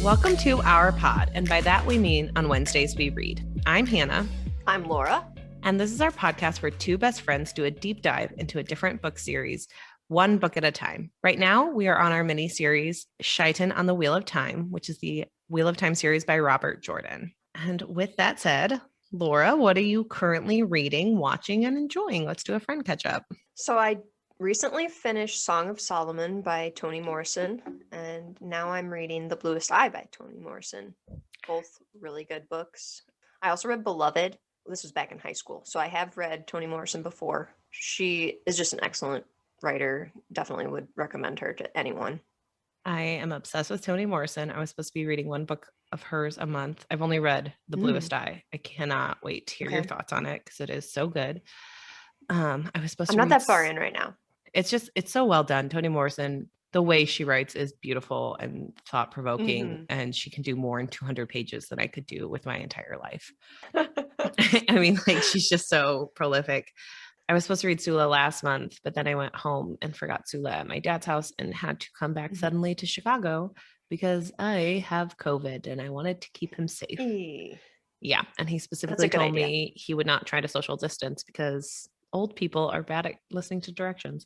Welcome to our pod, and by that we mean on Wednesdays we read. I'm Hannah. I'm Laura. And this is our podcast where two best friends do a deep dive into a different book series, one book at a time. Right now, we are on our mini-series, Shaitan on the Wheel of Time, which is the Wheel of Time series by Robert Jordan. And with that said, Laura, what are you currently reading, watching, and enjoying? Let's do a friend catch-up. So I recently finished Song of Solomon by Toni Morrison, and now I'm reading The Bluest Eye by Toni Morrison. Both really good books. I also read Beloved. This was back in high school, so I have read Toni Morrison before. She is just an excellent writer. Definitely would recommend her to anyone. I am obsessed with Toni Morrison. I was supposed to be reading one book of hers a month. I've only read The Bluest Eye. I cannot wait to hear your thoughts on it because it is so good. I was supposed to I'm not that far in right now. It's so well done. Toni Morrison, the way she writes is beautiful and thought-provoking, and she can do more in 200 pages than I could do with my entire life. I mean, like, she's just so prolific. I was supposed to read Sula last month, but then I went home and forgot Sula at my dad's house and had to come back suddenly to Chicago because I have COVID and I wanted to keep him safe. Yeah, and he specifically told me he would not try to social distance because old people are bad at listening to directions.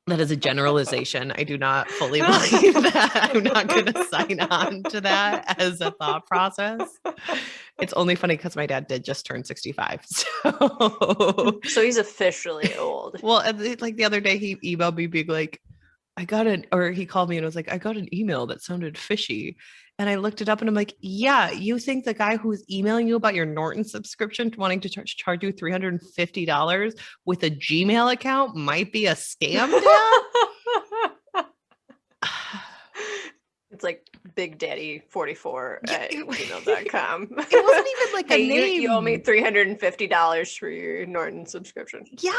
That is a generalization. I do not fully believe that. I'm not going to sign on to that as a thought process. It's only funny because my dad did just turn 65. So he's officially old. Well, like the other day he emailed me being like, he called me and was like, I got an email that sounded fishy. And I looked it up and I'm like, yeah, you think the guy who's emailing you about your Norton subscription wanting to charge you $350 with a Gmail account might be a scam now? It's like Big Daddy 44 at gmail.com. It wasn't even like a name. You owe me $350 for your Norton subscription. Yeah,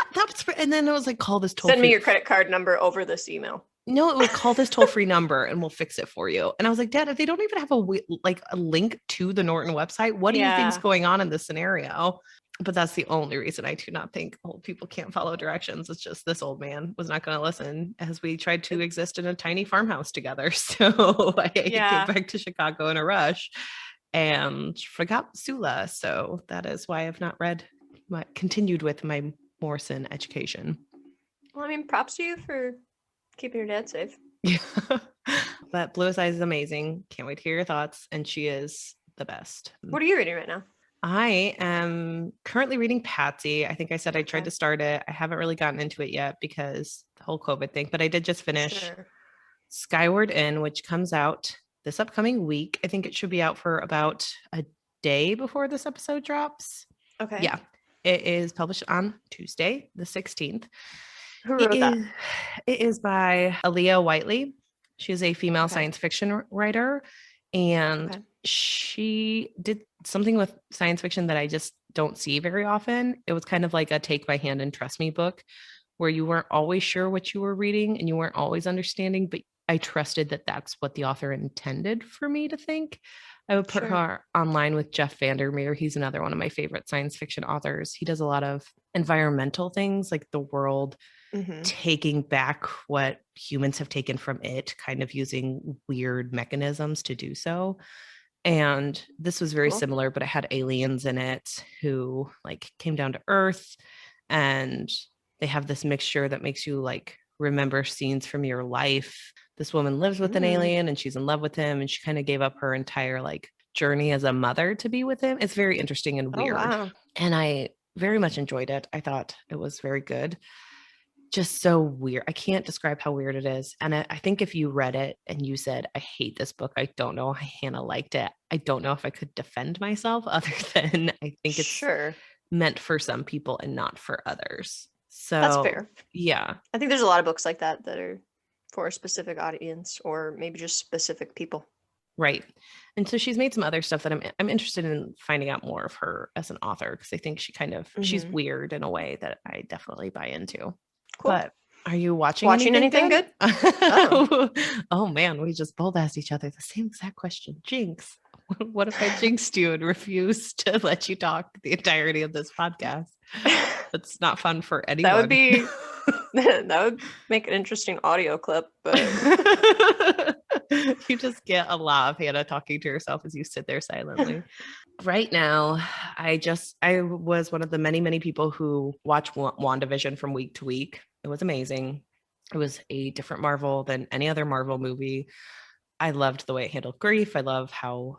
and then it was like, call this toll Send free. me your credit card number over this email. No, it would call this toll-free number and we'll fix it for you. And I was like, Dad, if they don't even have a link to the Norton website, what do you think's going on in this scenario? But that's the only reason I do not think old people can't follow directions. It's just this old man was not going to listen as we tried to exist in a tiny farmhouse together. So I came back to Chicago in a rush and forgot Sula. So that is why I've not continued with my Morrison education. Well, I mean, props to you for keeping your dad safe. Yeah. But Bluest Eye is amazing. Can't wait to hear your thoughts. And she is the best. What are you reading right now? I am currently reading Patsy. I think I said I tried to start it. I haven't really gotten into it yet because the whole COVID thing, but I did just finish Skyward which comes out this upcoming week. I think it should be out for about a day before this episode drops. Okay. Yeah. It is published on Tuesday, the 16th. Who wrote that? It is by Aliyah Whiteley. She is a female science fiction writer, and she did something with science fiction that I just don't see very often. It was kind of like a take my hand and trust me book where you weren't always sure what you were reading and you weren't always understanding, but I trusted that that's what the author intended for me to think. I would put her online with Jeff Vandermeer. He's another one of my favorite science fiction authors. He does a lot of environmental things, like the world taking back what humans have taken from it, kind of using weird mechanisms to do so. And this was very similar, but it had aliens in it who like came down to Earth, and they have this mixture that makes you like remember scenes from your life. This woman lives with an alien and she's in love with him, and she kind of gave up her entire like journey as a mother to be with him. It's very interesting and weird. And I very much enjoyed it. I thought it was very good. Just so weird. I can't describe how weird it is. And I think if you read it and you said, I hate this book, I don't know how Hannah liked it, I don't know if I could defend myself other than I think it's meant for some people and not for others. So that's fair. Yeah. I think there's a lot of books like that that are for a specific audience or maybe just specific people. Right. And so she's made some other stuff that I'm interested in finding out more of her as an author, because I think she kind of, she's weird in a way that I definitely buy into. Cool. But are you watching anything good? Oh man, we just both asked each other the same exact question. Jinx. What if I jinxed you and refused to let you talk the entirety of this podcast? That's not fun for anyone. That would make an interesting audio clip, but You just get a lot of Hannah talking to herself as you sit there silently. Right now, I was one of the many people who watch WandaVision from week to week. It was amazing. It was a different Marvel than any other Marvel movie. I loved the way it handled grief. I love how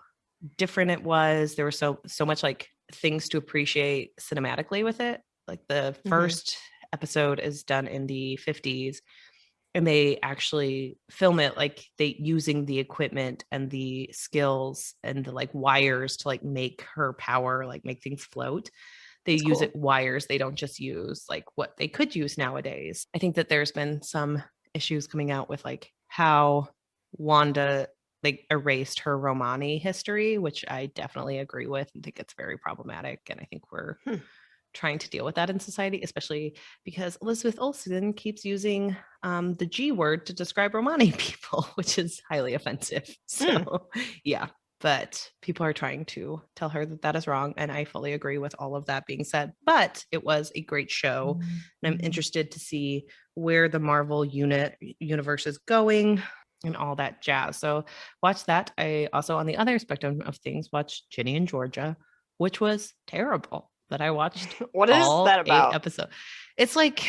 different it was. There was so much like things to appreciate cinematically with it. Like the first episode is done in the 50s, and they actually film it like they using the equipment and the skills and the like wires to like make her power, like make things float. They That's use cool. It wires. They don't just use like what they could use nowadays. I think that there's been some issues coming out with like how Wanda like erased her Romani history, which I definitely agree with and think it's very problematic. And I think we're trying to deal with that in society, especially because Elizabeth Olsen keeps using the G word to describe Romani people, which is highly offensive. So yeah, but people are trying to tell her that that is wrong. And I fully agree with all of that being said, but it was a great show. And I'm interested to see where the Marvel universe is going and all that jazz. So watch that. I also, on the other spectrum of things, watched Ginny and Georgia, which was terrible. That I watched. What is that about? 8 episodes. It's like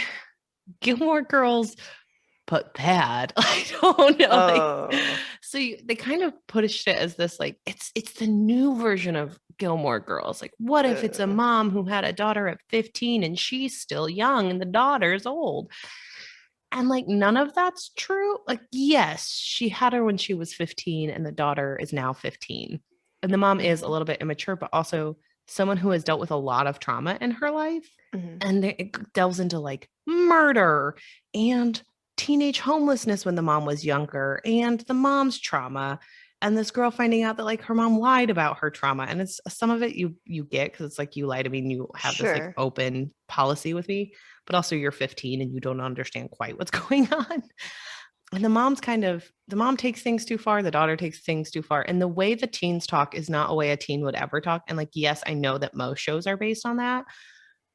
Gilmore Girls, but bad. I don't know. Oh. So they kind of pushed it as this like it's the new version of Gilmore Girls. Like, what if it's a mom who had a daughter at 15 and she's still young and the daughter's old? And like none of that's true. Like, yes, she had her when she was 15 and the daughter is now 15. And the mom is a little bit immature, but also someone who has dealt with a lot of trauma in her life. And it delves into like murder and teenage homelessness when the mom was younger and the mom's trauma. And this girl finding out that like her mom lied about her trauma. And it's some of it you get because it's like you lie to me and you have this like open policy with me, but also you're 15 and you don't understand quite what's going on. And the mom takes things too far. The daughter takes things too far. And the way the teens talk is not a way a teen would ever talk. And like, yes, I know that most shows are based on that,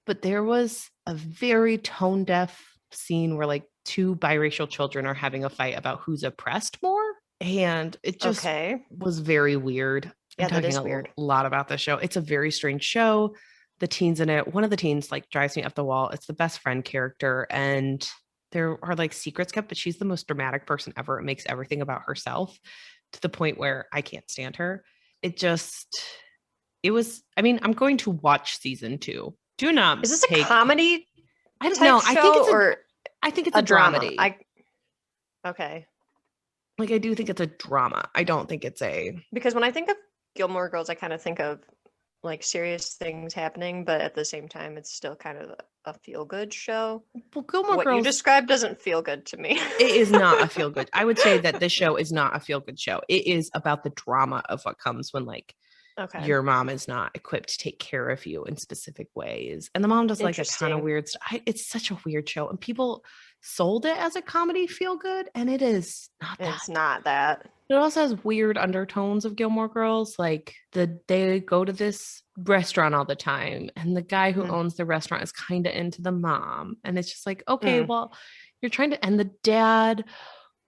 but there was a very tone deaf scene where like 2 biracial children are having a fight about who's oppressed more. And it just was very weird. Yeah, that is weird. A lot about the show. It's a very strange show. The teens in it, one of the teens like drives me up the wall. It's the best friend character. And there are like secrets kept, but she's the most dramatic person ever. It makes everything about herself to the point where I can't stand her. I'm going to watch season 2. Do not. Is this a comedy? I don't know. I think it's a drama. dramedy. Okay. Like, I do think it's a drama. I don't think it's because when I think of Gilmore Girls, I kind of think of like serious things happening, but at the same time, it's still kind of a feel-good show. Well, Gilmore Girls, what you described doesn't feel good to me. It is not a feel-good. I would say that this show is not a feel-good show. It is about the drama of what comes when like your mom is not equipped to take care of you in specific ways. And the mom does like a ton of weird stuff. It's such a weird show. And people sold it as a comedy feel-good, and it is not that. It's not that. It also has weird undertones of Gilmore Girls. Like they go to this restaurant all the time, and the guy who owns the restaurant is kind of into the mom. And it's just like, okay, well, you're trying to, and the dad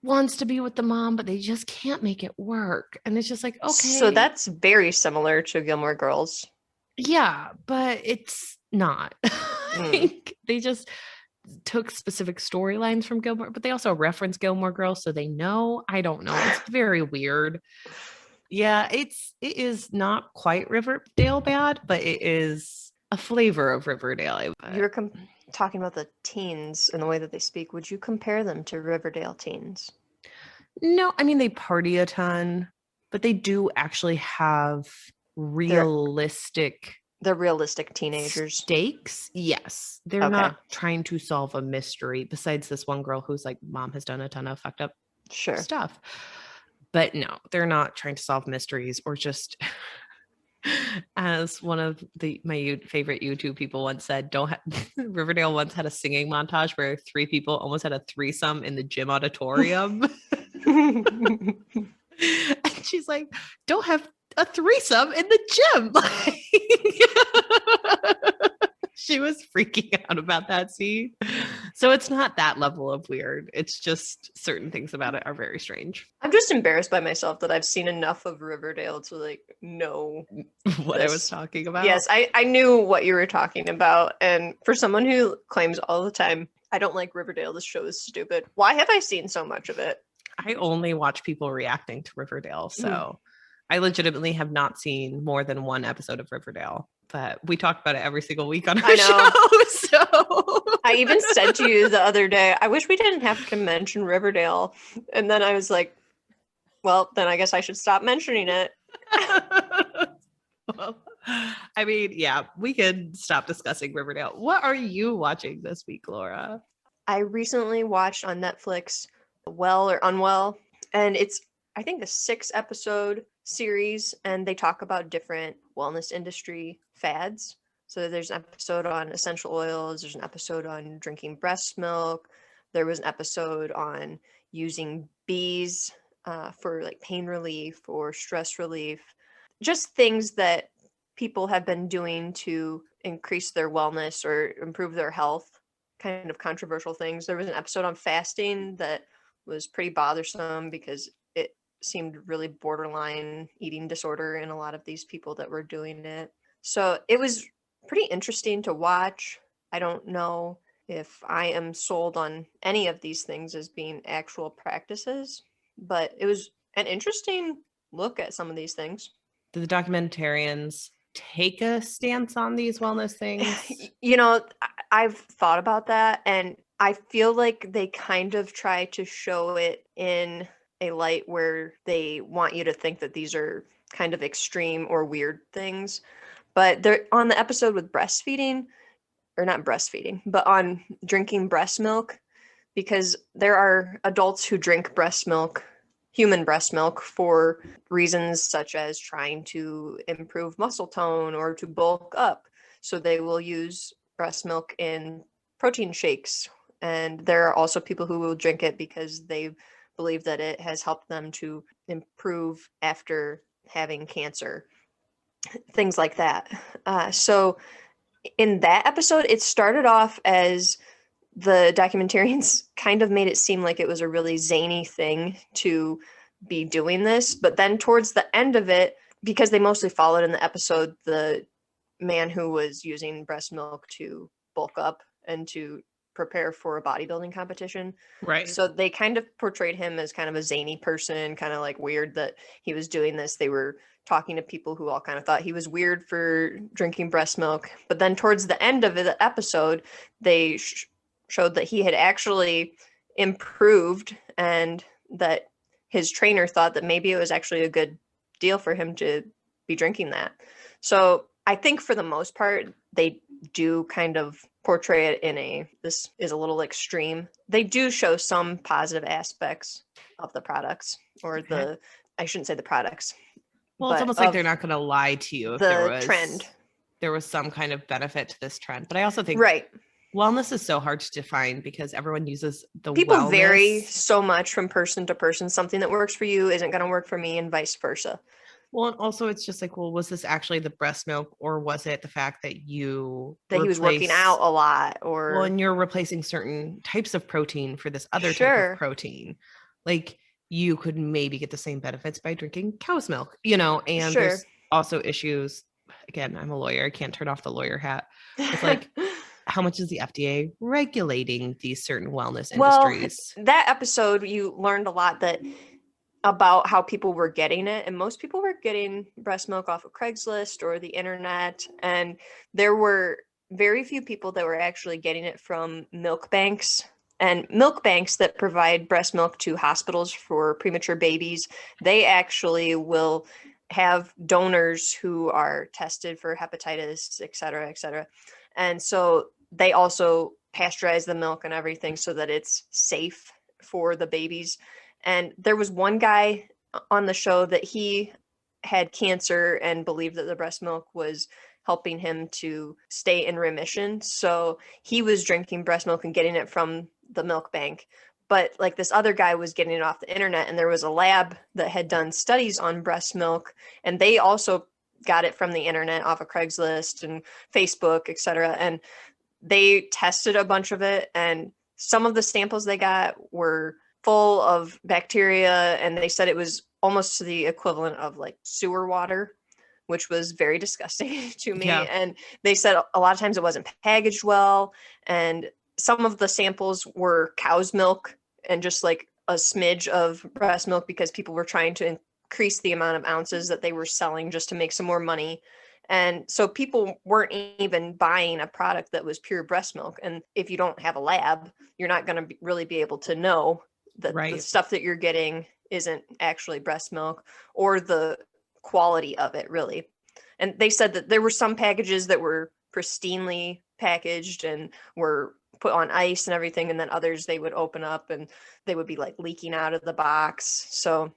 wants to be with the mom, but they just can't make it work. And it's just like, okay. So that's very similar to Gilmore Girls. Yeah, but it's not. Like, they just took specific storylines from Gilmore, but they also reference Gilmore Girls, so they know. I don't know. It's very weird. Yeah, it is not quite Riverdale bad, but it is a flavor of Riverdale. You're talking about the teens and the way that they speak. Would you compare them to Riverdale teens? No, I mean, they party a ton, but they do actually have realistic... They're realistic teenagers. Stakes? Yes. They're not trying to solve a mystery, besides this one girl who's like, mom has done a ton of fucked up stuff. But no, they're not trying to solve mysteries or just... As one of my favorite YouTube people once said, Riverdale once had a singing montage where 3 people almost had a threesome in the gym auditorium. And she's like, don't have a threesome in the gym. She was freaking out about that scene. So it's not that level of weird. It's just certain things about it are very strange. I'm just embarrassed by myself that I've seen enough of Riverdale to like know what I was talking about. Yes, I knew what you were talking about. And for someone who claims all the time, I don't like Riverdale, this show is stupid. Why have I seen so much of it? I only watch people reacting to Riverdale. So I legitimately have not seen more than one episode of Riverdale. But we talk about it every single week on our show. So I even said to you the other day, I wish we didn't have to mention Riverdale. And then I was like, well, then I guess I should stop mentioning it. Well, I mean, yeah, we could stop discussing Riverdale. What are you watching this week, Laura? I recently watched on Netflix Well or Unwell, and it's, I think, a 6-episode series, and they talk about different wellness industry fads. So there's an episode on essential oils, there's an episode on drinking breast milk, there was an episode on using bees for like pain relief or stress relief, just things that people have been doing to increase their wellness or improve their health, kind of controversial things. There was an episode on fasting that was pretty bothersome because it seemed really borderline eating disorder in a lot of these people that were doing it. So it was pretty interesting to watch. I don't know if I am sold on any of these things as being actual practices, but it was an interesting look at some of these things. Do the documentarians take a stance on these wellness things? You know, I've thought about that, and I feel like they kind of try to show it in a light where they want you to think that these are kind of extreme or weird things. But they're on the episode with breastfeeding, or not breastfeeding, but on drinking breast milk, because there are adults who drink breast milk, human breast milk, for reasons such as trying to improve muscle tone or to bulk up. So they will use breast milk in protein shakes. And there are also people who will drink it because they believe that it has helped them to improve after having cancer, things like that. So in that episode, it started off as the documentarians kind of made it seem like it was a really zany thing to be doing this. But then towards the end of it, because they mostly followed in the episode the man who was using breast milk to bulk up and to prepare for a bodybuilding competition. Right. So they kind of portrayed him as kind of a zany person, kind of like weird that he was doing this. They were talking to people who all kind of thought he was weird for drinking breast milk. But then towards the end of the episode, they showed that he had actually improved and that his trainer thought that maybe it was actually a good deal for him to be drinking that. So I think for the most part, they do kind of portray it in this is a little extreme. They do show some positive aspects of the products, or I shouldn't say the products. Well, it's almost like they're not going to lie to you if there was some kind of benefit to this trend. But I also think wellness is so hard to define because everyone uses the people wellness. Vary so much from person to person. Something that works for you isn't going to work for me, and vice versa. Well, and also it's just like, well, was this actually the breast milk, or was it the fact that he was working out a lot, or well, and you're replacing certain types of protein for this other type of protein? Like you could maybe get the same benefits by drinking cow's milk, and there's also issues. Again, I'm a lawyer. I can't turn off the lawyer hat. It's like, how much is the FDA regulating these certain wellness industries? Well, that episode, you learned a lot about how people were getting it, and most people were getting breast milk off of Craigslist or the internet, and there were very few people that were actually getting it from milk banks. And milk banks that provide breast milk to hospitals for premature babies, they actually will have donors who are tested for hepatitis, et cetera, et cetera. And so they also pasteurize the milk and everything so that it's safe for the babies. And there was one guy on the show that he had cancer and believed that the breast milk was helping him to stay in remission. So he was drinking breast milk and getting it from the milk bank. But like this other guy was getting it off the internet, and there was a lab that had done studies on breast milk, and they also got it from the internet off of Craigslist and Facebook, etc. And they tested a bunch of it, and some of the samples they got were full of bacteria, and they said it was almost to the equivalent of like sewer water, which was very disgusting to me. Yeah. And they said a lot of times it wasn't packaged well, and some of the samples were cow's milk and just like a smidge of breast milk because people were trying to increase the amount of ounces that they were selling just to make some more money. And so people weren't even buying a product that was pure breast milk. And if you don't have a lab, you're not going to really be able to know that the stuff that you're getting isn't actually breast milk or the quality of it, really. And they said that there were some packages that were pristinely packaged and were put on ice and everything, and then others they would open up and they would be like leaking out of the box. So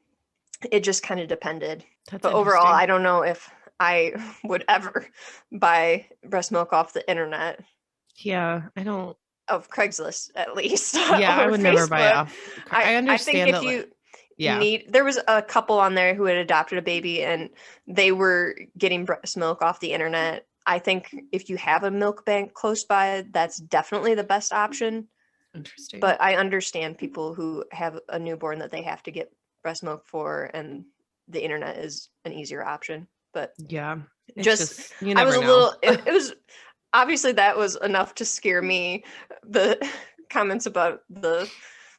it just kind of depended. But overall, I don't know if I would ever buy breast milk off the internet. Yeah, I don't. Of Craigslist, at least. Yeah, I would Facebook. never buy it off. I understand I think if you there was a couple on there who had adopted a baby and they were getting breast milk off the internet. I think if you have a milk bank close by, that's definitely the best option. Interesting. But I understand people who have a newborn that they have to get breast milk for, and the internet is an easier option. But yeah, just you never I was know. a little. It was obviously that was enough to scare me. The comments about the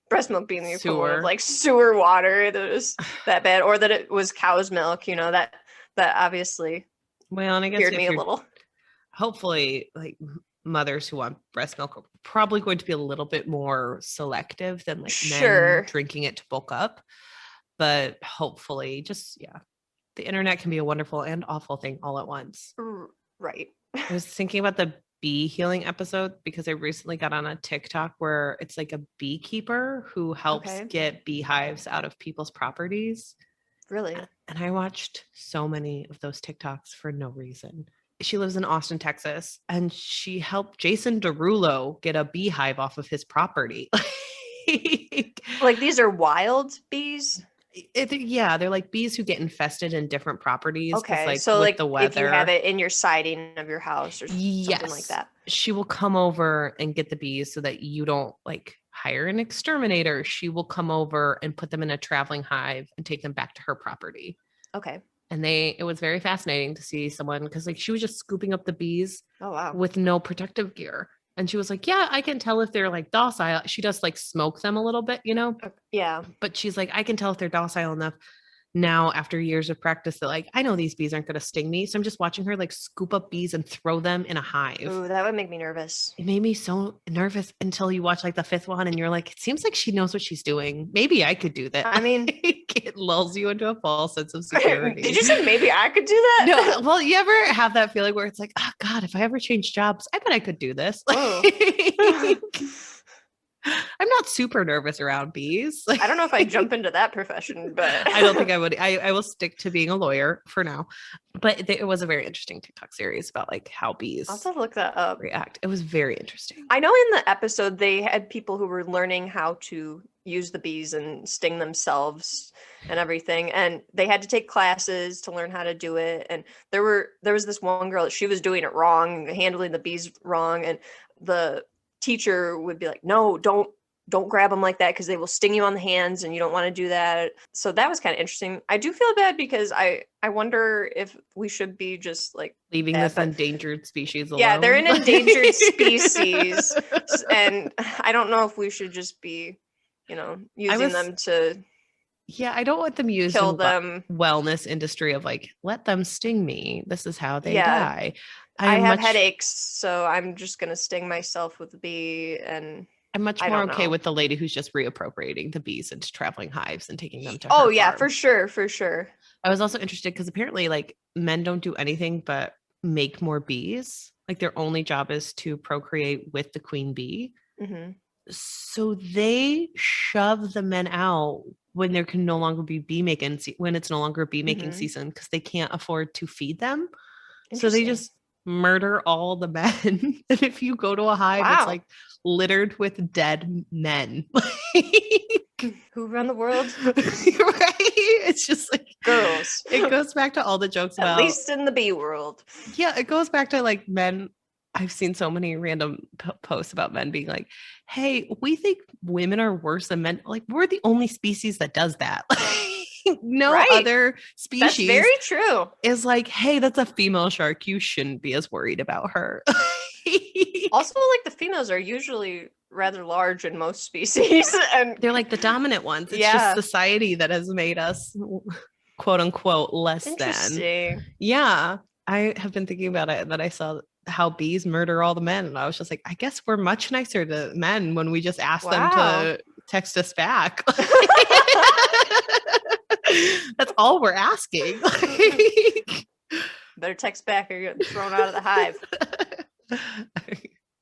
breast milk being the equivalent of like sewer water that was that bad, or that it was cow's milk. You know, that obviously and I guess scared me a little. Hopefully, like mothers who want breast milk are probably going to be a little bit more selective than like men drinking it to bulk up. But hopefully, just the internet can be a wonderful and awful thing all at once. Right. I was thinking about the bee healing episode because I recently got on a TikTok where it's like a beekeeper who helps get beehives out of people's properties. Really? And I watched so many of those TikToks for no reason. She lives in Austin, Texas, and she helped Jason Derulo get a beehive off of his property. Like these are wild bees? They're like bees who get infested in different properties. Okay, like, so like the weather, if you have it in your siding of your house or something like that. She will come over and get the bees so that you don't like hire an exterminator. She will come over and put them in a traveling hive and take them back to her property. Okay. And it was very fascinating to see someone, because like she was just scooping up the bees with no protective gear. And she was like, yeah, I can tell if they're like docile. She does like smoke them a little bit, you know? Yeah. But she's like, I can tell if they're docile enough now after years of practice that like, I know these bees aren't going to sting me. So I'm just watching her like scoop up bees and throw them in a hive. Ooh, that would make me nervous. It made me so nervous until you watch like the fifth one and you're like, it seems like she knows what she's doing. Maybe I could do that. I mean, it lulls you into a false sense of security. Did you say maybe I could do that? No. Well, you ever have that feeling where it's like, oh God, if I ever change jobs, I bet I could do this. I'm not super nervous around bees. I don't know if I jump into that profession, but I don't think I would. I will stick to being a lawyer for now. But it was a very interesting TikTok series about like how bees I'll have to look that up. react. It was very interesting. I know in the episode they had people who were learning how to use the bees and sting themselves and everything, and they had to take classes to learn how to do it. And there was this one girl, she was doing it wrong, handling the bees wrong, and the teacher would be like, no, don't grab them like that because they will sting you on the hands and you don't want to do that. So that was kind of interesting. I do feel bad because I wonder if we should be just like leaving this endangered species alone. Yeah, they're an endangered species, and I don't know if we should just be, using them to. Yeah, I don't want them used kill in them. Wellness industry of like, let them sting me. This is how they die. I have headaches, so I'm just going to sting myself with a bee. And I'm much more okay with the lady who's just reappropriating the bees into traveling hives and taking them to her farm. For sure. I was also interested because apparently like men don't do anything but make more bees. Like their only job is to procreate with the queen bee. Mm-hmm. So they shove the men out when there can no longer be bee making, when it's no longer bee making season, because they can't afford to feed them. So they just murder all the men. And if you go to a hive, it's Wow. like littered with dead men. Who run the world? Right? It's just like Girls. It goes back to all the jokes At about, least in the B world. yeah, it goes back to like men. I've seen so many random posts about men being like, hey, we think women are worse than men. Like, we're the only species that does that. No Right. other That's species very true. is like, hey, that's a female shark. You shouldn't be as worried about her. Also, like, the females are usually rather large in most species. And they're like the dominant ones. It's Yeah. just society that has made us, quote unquote, less than. interesting. Yeah. I have been thinking about it, that I saw how bees murder all the men. And I was just like, I guess we're much nicer to men when we just ask them Wow. to text us back. That's all we're asking. Better text back or you're getting thrown out of the hive.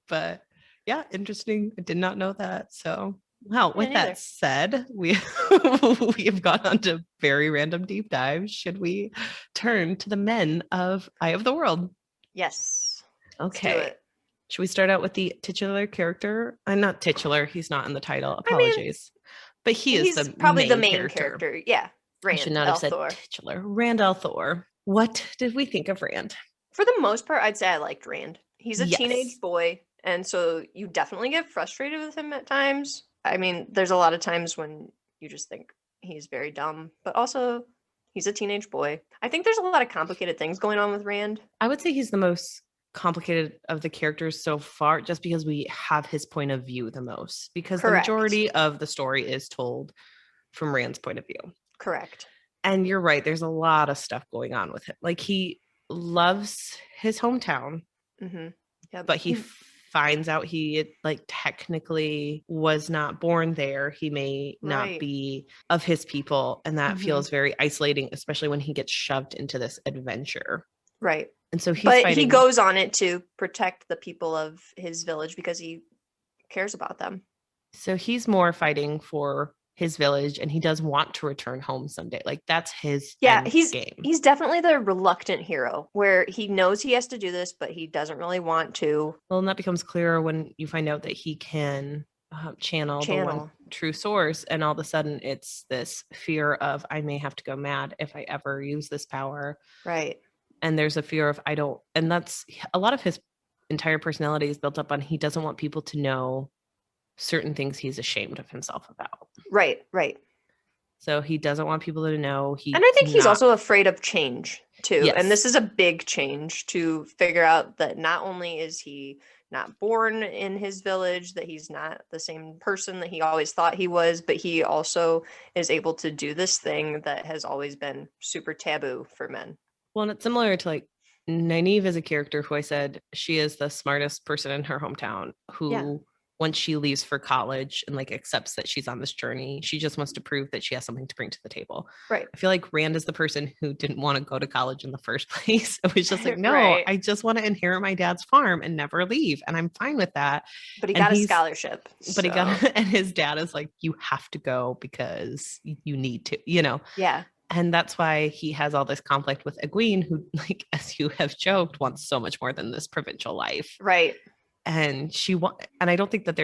But yeah, interesting. I did not know that. So, well, with that said, we have gone on to very random deep dives. Should we turn to the men of Eye of the World? Yes. Okay. Let's do it. Should we start out with the titular character? Not titular. He's not in the title. Apologies. But he's probably the main character. Yeah. Rand. I should not have said titular. Rand Althor. What did we think of Rand? For the most part, I'd say I liked Rand. He's a Yes. teenage boy, and so you definitely get frustrated with him at times. I mean, there's a lot of times when you just think he's very dumb, but also he's a teenage boy. I think there's a lot of complicated things going on with Rand. I would say he's the most complicated of the characters so far, just because we have his point of view the most, because Correct. The majority of the story is told from Rand's point of view. Correct. And you're right, there's a lot of stuff going on with him. Like, he loves his hometown, Yep. but he finds out he like technically was not born there. He may not be of his people, and that feels very isolating, especially when he gets shoved into this adventure. Right. And so he goes on it to protect the people of his village because he cares about them. So he's more fighting for his village, and he does want to return home someday. Like, that's his game. He's definitely the reluctant hero, where he knows he has to do this, but he doesn't really want to. Well, and that becomes clearer when you find out that he can channel the one true source, and all of a sudden it's this fear of, I may have to go mad if I ever use this power. Right. And there's a fear of, and that's a lot of his entire personality is built up on, he doesn't want people to know certain things he's ashamed of himself about. Right. So he doesn't want people to know. And I think he's also afraid of change too. Yes. And this is a big change, to figure out that not only is he not born in his village, that he's not the same person that he always thought he was, but he also is able to do this thing that has always been super taboo for men. Well, and it's similar to like Nynaeve is a character who I said she is the smartest person in her hometown, who once she leaves for college and like accepts that she's on this journey, she just wants to prove that she has something to bring to the table. Right. I feel like Rand is the person who didn't want to go to college in the first place. It was just like, no, I just want to inherit my dad's farm and never leave. And I'm fine with that. But he got a scholarship. But he got, and his dad is like, you have to go because you need to, Yeah. And that's why he has all this conflict with Egwene, who, like, as you have joked, wants so much more than this provincial life. Right. And and I don't think that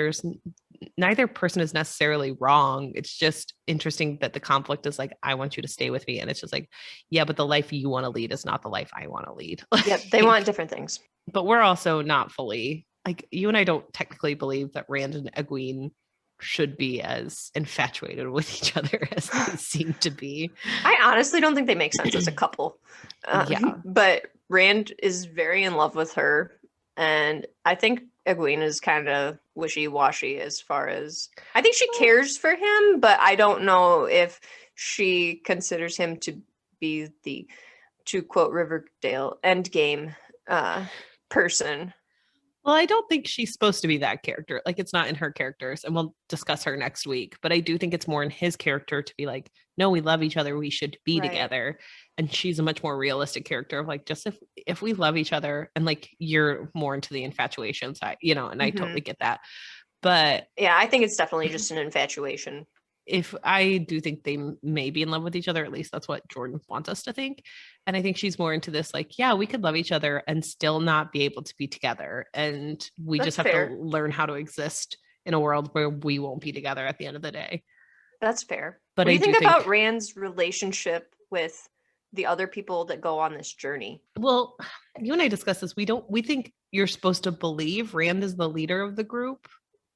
neither person is necessarily wrong. It's just interesting that the conflict is like, I want you to stay with me. And it's just like, yeah, but the life you want to lead is not the life I want to lead. Yep. They want different things. But we're also not fully, like, you and I don't technically believe that Rand and Egwene should be as infatuated with each other as they seem to be. I honestly don't think they make sense as a couple. But Rand is very in love with her, and I think Egwene is kind of wishy-washy as far as, I think she cares for him, but I don't know if she considers him to be the, to quote Riverdale, endgame person. Well, I don't think she's supposed to be that character. Like, it's not in her characters, and we'll discuss her next week. But I do think it's more in his character to be like, no, we love each other. We should be together. And she's a much more realistic character of like, just if we love each other, and like, you're more into the infatuation side, and I totally get that. But yeah, I think it's definitely just an infatuation. if I do think they may be in love with each other, at least that's what Jordan wants us to think. And I think she's more into this, like, yeah, we could love each other and still not be able to be together. And we That's just have fair. to learn how to exist in a world where we won't be together at the end of the day. That's fair. But what do I you do think about think Rand's relationship with the other people that go on this journey? Well, you and I discussed this. We think you're supposed to believe Rand is the leader of the group.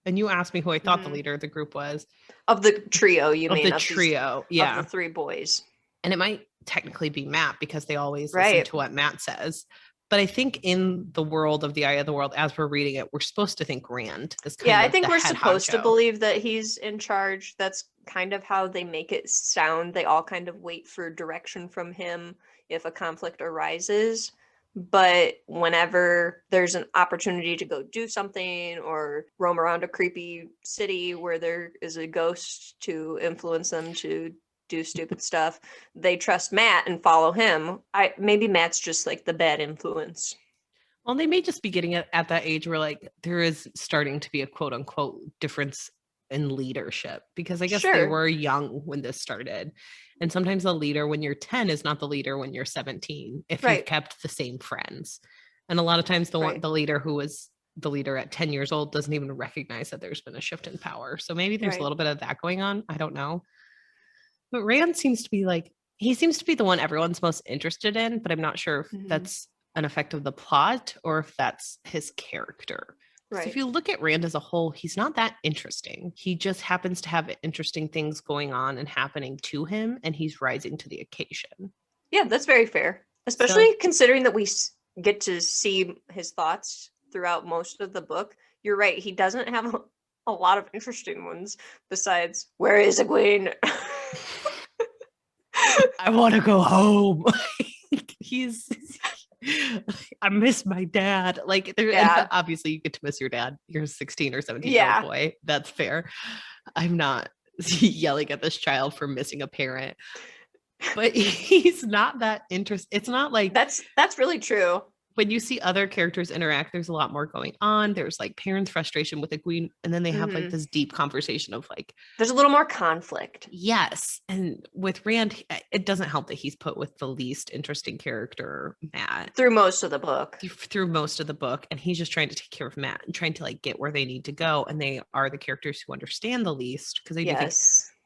And you asked me who I thought the leader of the group was. Of the trio, you of mean? the trio, yeah. Of the three boys. And it might technically be Matt because they always listen Right. to what Matt says. But I think in the world of the Eye of the World, as we're reading it, we're supposed to think Rand is kind of I think the we're head supposed to honcho. believe that he's in charge. That's kind of how they make it sound. They all kind of wait for direction from him if a conflict arises. But whenever there's an opportunity to go do something or roam around a creepy city where there is a ghost to influence them to do stupid stuff, they trust Matt and follow him. Maybe Matt's just like the bad influence. Well, they may just be getting it at that age where like there is starting to be a quote unquote difference in leadership, because I guess they were young when this started. And sometimes the leader when you're 10 is not the leader when you're 17 if you've kept the same friends. And a lot of times the leader who was the leader at 10 years old doesn't even recognize that there's been a shift in power. So maybe there's a little bit of that going on. I don't know. But Rand seems to be like, he seems to be the one everyone's most interested in, but I'm not sure if that's an effect of the plot or if that's his character. So if you look at Rand as a whole, he's not that interesting. He just happens to have interesting things going on and happening to him, and he's rising to the occasion. Yeah, that's very fair. Especially considering that we get to see his thoughts throughout most of the book. You're right. He doesn't have a lot of interesting ones besides, where is Egwene? I want to go home. I miss my dad. Like, obviously you get to miss your dad. You're a 16 or 17-year-old boy. That's fair. I'm not yelling at this child for missing a parent, but he's not that interested. It's not like that's really true. When you see other characters interact, there's a lot more going on. There's like Perrin's frustration with Egwene, and then they have like this deep conversation of like, there's a little more conflict. Yes. And with Rand, it doesn't help that he's put with the least interesting character, Matt. Through most of the book. And he's just trying to take care of Matt and trying to like get where they need to go. And they are the characters who understand the least, because I do think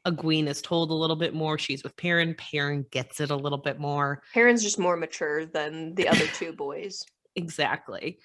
Egwene is told a little bit more. She's with Perrin. Perrin gets it a little bit more. Perrin's just more mature than the other two boys. Exactly.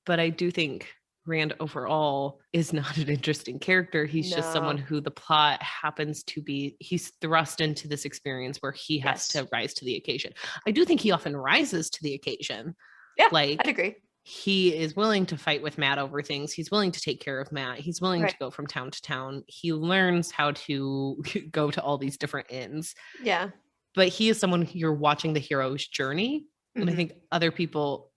But I do think Rand overall is not an interesting character. He's just someone who the plot happens to be, he's thrust into this experience where he has to rise to the occasion. I do think he often rises to the occasion. Yeah, I'd agree. He is willing to fight with Matt over things. He's willing to take care of Matt. He's willing to go from town to town. He learns how to go to all these different inns. Yeah. But he is someone who you're watching the hero's journey. And I think other people,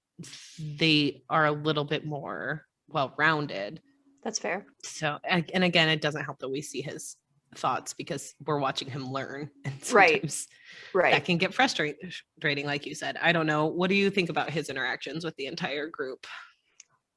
they are a little bit more well-rounded. That's fair. So, and again, it doesn't help that we see his thoughts because we're watching him learn. And sometimes that can get frustrating, like you said. I don't know. What do you think about his interactions with the entire group?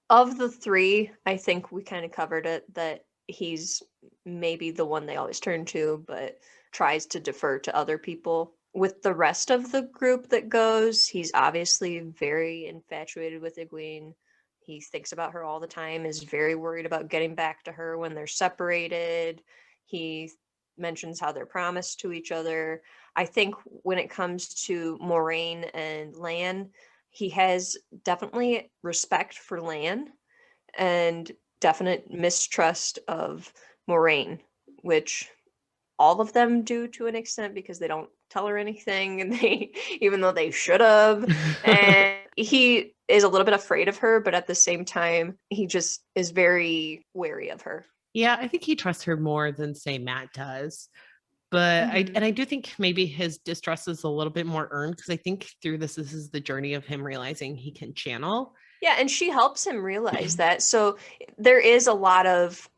Of the three, I think we kind of covered it, that he's maybe the one they always turn to, but tries to defer to other people. With the rest of the group that goes, he's obviously very infatuated with Egwene. He thinks about her all the time, is very worried about getting back to her when they're separated. He mentions how they're promised to each other. I think when it comes to Moraine and Lan, he has definitely respect for Lan and definite mistrust of Moraine, which all of them do to an extent because they don't tell her anything, and even though they should have. And he is a little bit afraid of her, but at the same time, he just is very wary of her. Yeah, I think he trusts her more than, say, Matt does. But I do think maybe his distrust is a little bit more earned, because I think through this is the journey of him realizing he can channel. Yeah, and she helps him realize that. So there is a lot of,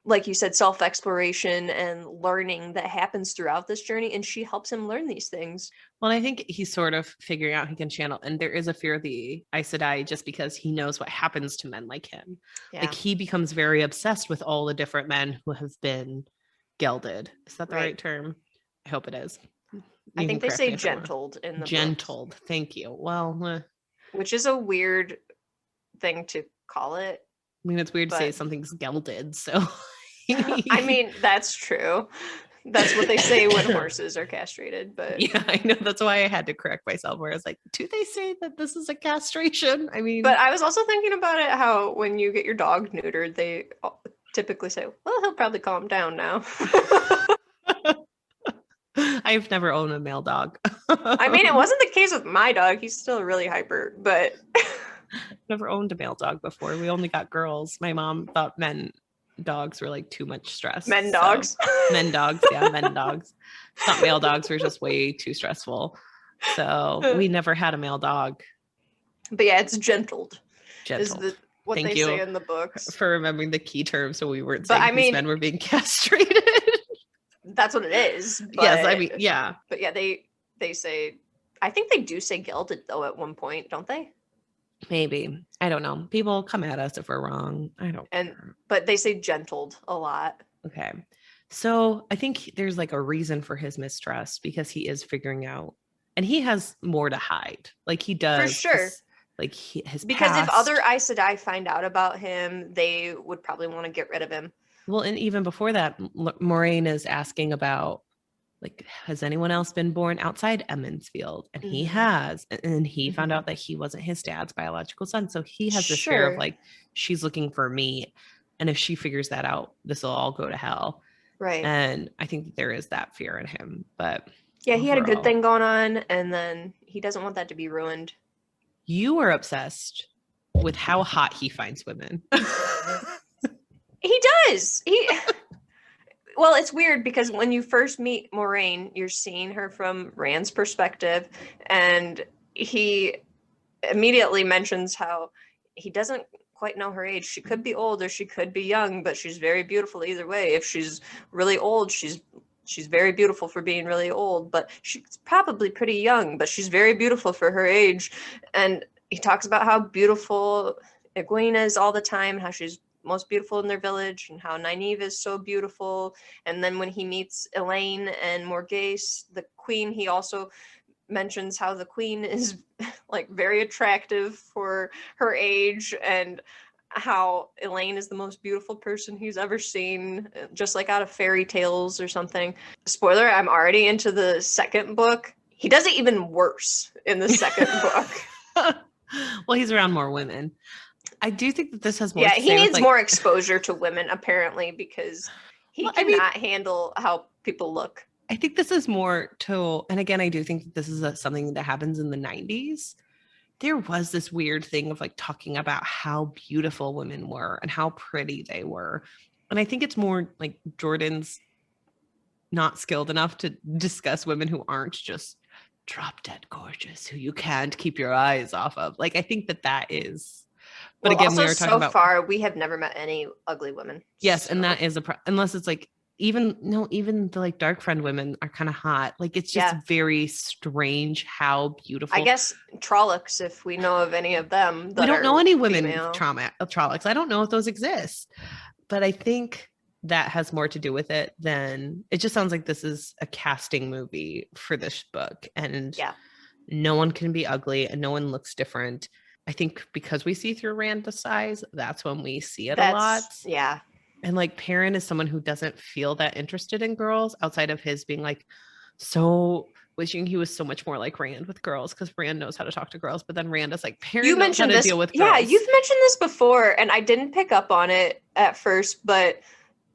like you said, self-exploration and learning that happens throughout this journey, and she helps him learn these things. Well, I think he's sort of figuring out he can channel, and there is a fear of the Aes Sedai just because he knows what happens to men like him. Yeah. Like, he becomes very obsessed with all the different men who have been gelded. Is that the right term? I hope it is. I think they say gentled in the gentled. books. Thank you. Well, which is a weird thing to call it. I mean, it's weird to say something's gelded. So, I mean, that's true. That's what they say when horses are castrated. But yeah, I know. That's why I had to correct myself. Where I was like, do they say that this is a castration? I mean, but I was also thinking about it. How when you get your dog neutered, they typically say, "Well, he'll probably calm down now." I've never owned a male dog. I mean, it wasn't the case with my dog. He's still really hyper, but never owned a male dog before. We only got girls. My mom thought dogs were like too much stress. Men dogs. Men dogs. Yeah, men dogs. Thought male dogs were just way too stressful. So we never had a male dog. But yeah, it's gentled. Gentled. What Thank they you say in the books. For remembering the key term so we weren't saying these men were being castrated. That's what it is. But, yes, I mean, yeah. But yeah, they say, I think they do say gelded though at one point, don't they? Maybe. I don't know. People come at us if we're wrong. I don't care. But they say gentled a lot. Okay. So I think there's like a reason for his mistrust because he is figuring out, and he has more to hide. Like he does. For sure. Like his because past. If other Aes Sedai find out about him, they would probably want to get rid of him. Well, and even before that, Moraine is asking about, like, has anyone else been born outside Emmonsfield? And he has. And he found out that he wasn't his dad's biological son. So he has this fear of like, she's looking for me. And if she figures that out, this will all go to hell. Right. And I think there is that fear in him. But yeah, he had a good thing going on. And then he doesn't want that to be ruined. You are obsessed with how hot he finds women. He does. Well, it's weird because when you first meet Moraine, you're seeing her from Rand's perspective, and he immediately mentions how he doesn't quite know her age. She could be old or she could be young, but she's very beautiful either way. If she's really old, she's very beautiful for being really old, but she's probably pretty young, but she's very beautiful for her age. And he talks about how beautiful Egwene is all the time, how she's most beautiful in their village, and how Nynaeve is so beautiful. And then when he meets Elaine and Morghese, the queen, he also mentions how the queen is like very attractive for her age, and how Elaine is the most beautiful person he's ever seen, just like out of fairy tales or something. Spoiler, I'm already into the second book. He does it even worse in the second book. Well, he's around more women. I do think that this has more. Yeah, he needs more exposure to women, apparently, because he cannot handle how people look. I think this is more to, and again, I do think that this is something that happens in the 90s. There was this weird thing of like talking about how beautiful women were and how pretty they were. And I think it's more like Jordan's not skilled enough to discuss women who aren't just drop dead gorgeous, who you can't keep your eyes off of. Like, I think that is. But well, again, also, we were talking so about. So far, we have never met any ugly women. Yes, so. And that is unless it's like, even the like dark friend women are kind of hot. Like it's just very strange how beautiful. I guess Trollocs, if we know of any of them. We don't know any women Trollocs. I don't know if those exist, but I think that has more to do with it than it just sounds like this is a casting movie for this book, and no one can be ugly and no one looks different. I think because we see through Rand's eyes, that's when we see it a lot. Yeah. And like Perrin is someone who doesn't feel that interested in girls outside of his being like so wishing he was so much more like Rand with girls, because Rand knows how to talk to girls, but then Rand is like, Perrin knows how to deal with girls. Yeah, you've mentioned this before and I didn't pick up on it at first, but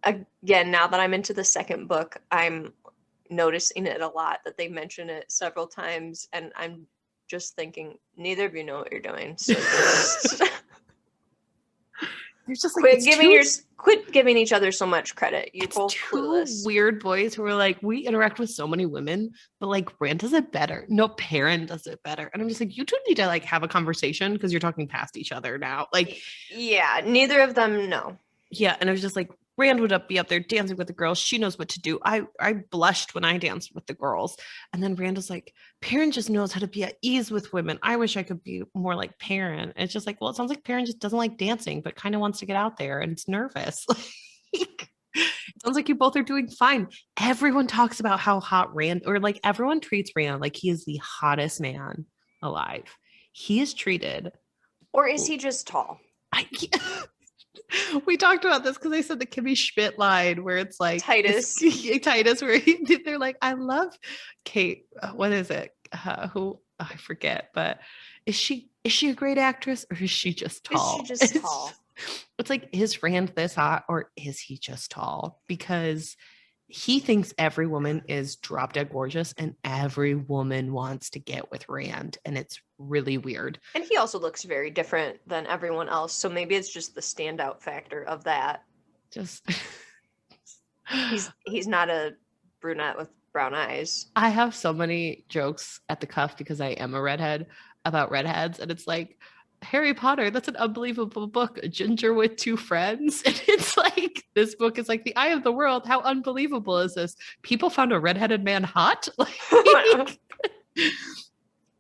again, now that I'm into the second book, I'm noticing it a lot, that they mention it several times, and I'm just thinking, neither of you know what you're doing. So just like, quit giving each other so much credit. You're both clueless. Weird boys who are like, we interact with so many women, but like Rand does it better. No, Perrin does it better. And I'm just like, you two need to like have a conversation because you're talking past each other now. Like, yeah, neither of them know. Yeah, and I was just like, Rand would be up there dancing with the girls. She knows what to do. I blushed when I danced with the girls. And then Rand is like, Perrin just knows how to be at ease with women. I wish I could be more like Perrin. And it's just like, well, it sounds like Perrin just doesn't like dancing, but kind of wants to get out there and it's nervous. It sounds like you both are doing fine. Everyone talks about how hot Rand, or like everyone treats Rand like he is the hottest man alive. He is treated. Or is he just tall? We talked about this because I said the Kimmy Schmidt line where it's like Titus, where they're like, I love Kate. What is it? I forget, but is she a great actress or is she just tall? It's like, is Rand this hot or is he just tall? Because he thinks every woman is drop dead gorgeous and every woman wants to get with Rand. And it's really weird. And he also looks very different than everyone else. So maybe it's just the standout factor of that. Just he's not a brunette with brown eyes. I have so many jokes at the cuff because I am a redhead about redheads. And it's like, Harry Potter, that's an unbelievable book. A ginger with two friends. And it's like, this book is like the eye of the world. How unbelievable is this? People found a redheaded man hot? Like,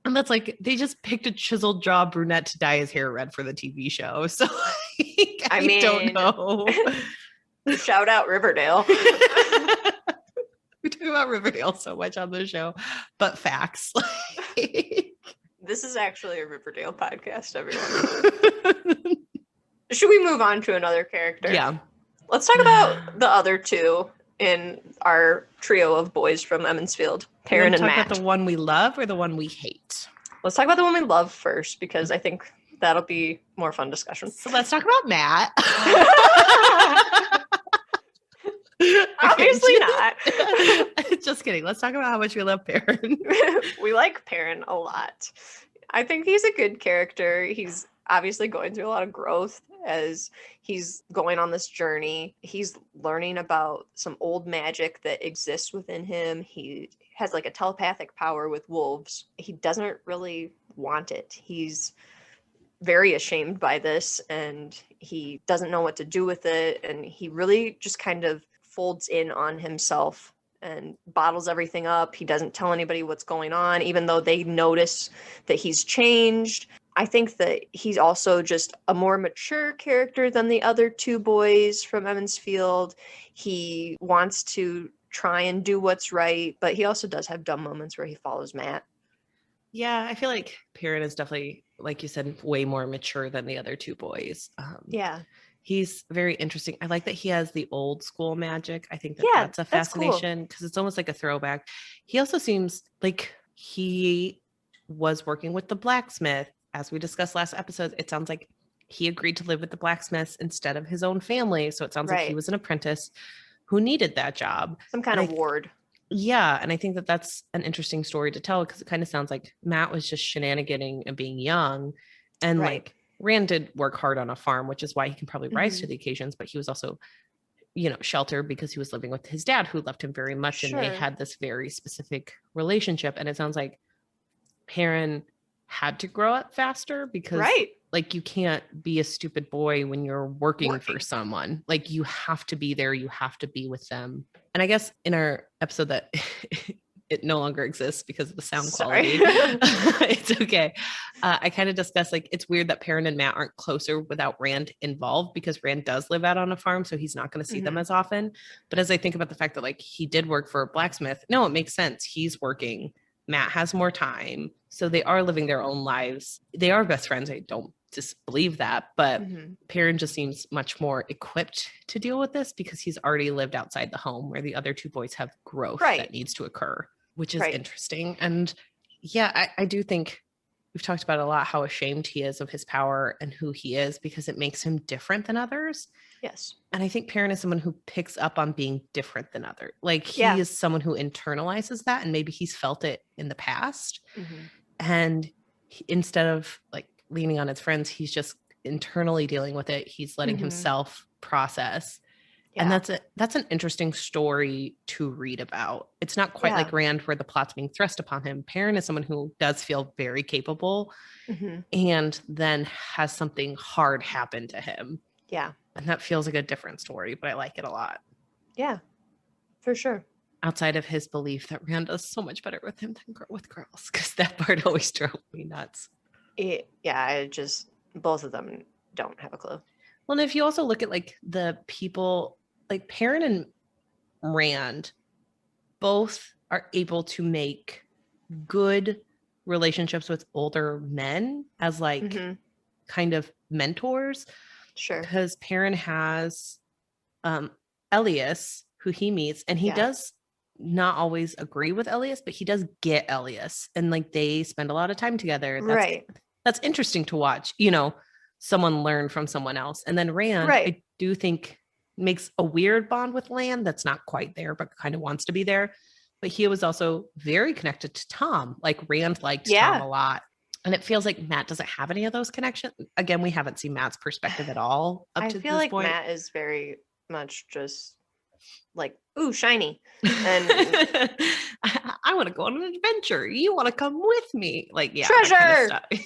and that's like, they just picked a chiseled jaw brunette to dye his hair red for the TV show. So like, I mean, don't know. Shout out Riverdale. We talk about Riverdale so much on the show, but facts. This is actually a Riverdale podcast, everyone. Should we move on to another character? Yeah. Let's talk about the other two in our trio of boys from Emmonsfield, Perrin and Matt. Talk about the one we love or the one we hate? Let's talk about the one we love first, because I think that'll be more fun discussion. So let's talk about Matt. Obviously not. Just kidding. Let's talk about how much we love Perrin. We like Perrin a lot. I think he's a good character. He's obviously going through a lot of growth as he's going on this journey. He's learning about some old magic that exists within him. He has like a telepathic power with wolves. He doesn't really want it. He's very ashamed by this and he doesn't know what to do with it. And he really just kind of folds in on himself and bottles everything up. He doesn't tell anybody what's going on, even though they notice that he's changed. I think that he's also just a more mature character than the other two boys from Emmonsfield. He wants to try and do what's right, but he also does have dumb moments where he follows Matt. Yeah, I feel like Perrin is definitely, like you said, way more mature than the other two boys. Yeah. He's very interesting. I like that he has the old school magic. I think that that's a fascination because it's almost like a throwback. He also seems like he was working with the blacksmith. As we discussed last episode, it sounds like he agreed to live with the blacksmiths instead of his own family. So it sounds like he was an apprentice who needed that job. Some kind of ward. Yeah. And I think that that's an interesting story to tell because it kind of sounds like Matt was just shenaniganing and being young. And like Rand did work hard on a farm, which is why he can probably rise to the occasions. But he was also, sheltered because he was living with his dad who loved him very much. And they had this very specific relationship. And it sounds like Perrin had to grow up faster because like you can't be a stupid boy when you're working for someone. Like you have to be there, you have to be with them. And I guess in our episode that it no longer exists because of the sound quality, it's okay. I kind of discussed like it's weird that Perrin and Matt aren't closer without Rand involved because Rand does live out on a farm, so he's not going to see them as often. But as I think about the fact that like he did work for a blacksmith, no, it makes sense. He's working. Matt has more time. So they are living their own lives. They are best friends. I don't disbelieve that. But Perrin just seems much more equipped to deal with this because he's already lived outside the home where the other two boys have growth that needs to occur, which is interesting. And yeah, I do think we've talked about a lot how ashamed he is of his power and who he is because it makes him different than others. Yes. And I think Perrin is someone who picks up on being different than others. Like he is someone who internalizes that and maybe he's felt it in the past. And instead of like leaning on his friends, he's just internally dealing with it. He's letting himself process. And that's an interesting story to read about. It's not quite like Rand where the plot's being thrust upon him. Perrin is someone who does feel very capable and then has something hard happen to him. Yeah. And that feels like a different story, but I like it a lot. Yeah, for sure. Outside of his belief that Rand does so much better with him than with girls, because that part always drove me nuts. Both of them don't have a clue. Well, and if you also look at like the people like Perrin and Rand both are able to make good relationships with older men as like kind of mentors. Sure. Because Perrin has Elias, who he meets, and he does not always agree with Elias, but he does get Elias, and like they spend a lot of time together. That's interesting to watch, you know, someone learn from someone else. And then Rand, I do think makes a weird bond with Lan that's not quite there, but kind of wants to be there. But he was also very connected to Tom. Like Rand liked Tom a lot. And it feels like Matt doesn't have any of those connections. Again, we haven't seen Matt's perspective at all up to this point. I feel like Matt is very much just like, ooh, shiny. And I want to go on an adventure. You want to come with me? Like, yeah. Treasure! Kind of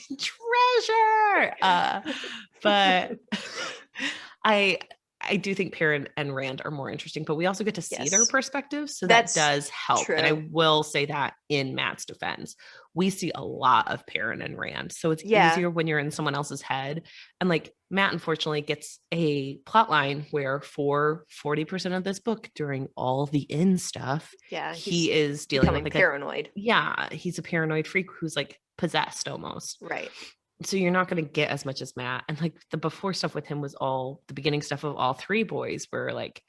Treasure! But I do think Perrin and Rand are more interesting, but we also get to see their perspectives. So that does help. True. And I will say that in Matt's defense, we see a lot of Perrin and Rand. So it's easier when you're in someone else's head. And like Matt, unfortunately, gets a plot line where for 40% of this book, during all the in stuff, he is dealing with like paranoid. He's a paranoid freak who's like possessed almost. Right. So you're not going to get as much as Matt. And like the before stuff with him was all the beginning stuff of all three boys where like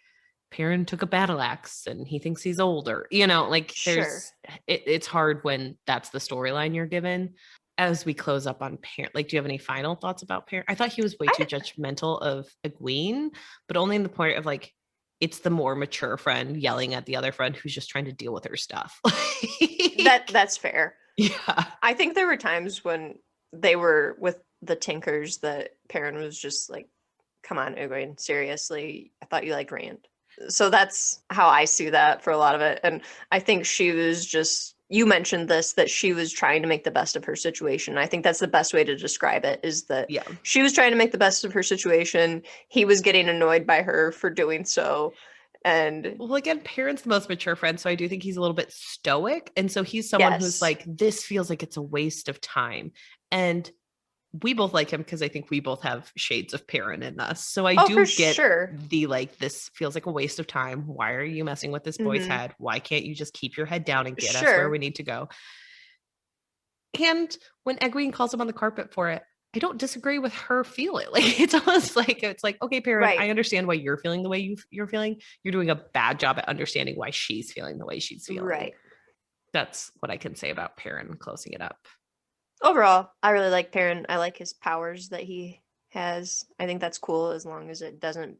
Perrin took a battle axe and he thinks he's older, you know, like there's, it's hard when that's the storyline you're given. As we close up on Perrin, like, do you have any final thoughts about Perrin? I thought he was way too judgmental of Egwene, but only in the point of like, it's the more mature friend yelling at the other friend who's just trying to deal with her stuff. That's fair. Yeah. I think there were times when they were with the Tinkers that Perrin was just like, come on, Egwene, seriously, I thought you liked Rand. So that's how I see that for a lot of it. And I think she was just, you mentioned this, that she was trying to make the best of her situation. I think that's the best way to describe it, is that she was trying to make the best of her situation. He was getting annoyed by her for doing so. And well, again, Perrin's the most mature friend, so I do think he's a little bit stoic. And so he's someone who's like, this feels like it's a waste of time. And we both like him because I think we both have shades of Perrin in us. So I do get the like, this feels like a waste of time. Why are you messing with this boy's head? Why can't you just keep your head down and get us where we need to go? And when Egwene calls him on the carpet for it, I don't disagree with her feeling. Like it's almost like, it's like, okay, Perrin, I understand why you're feeling the way you're feeling. You're doing a bad job at understanding why she's feeling the way she's feeling. Right. That's what I can say about Perrin, closing it up. Overall, I really like Perrin. I like his powers that he has. I think that's cool, as long as it doesn't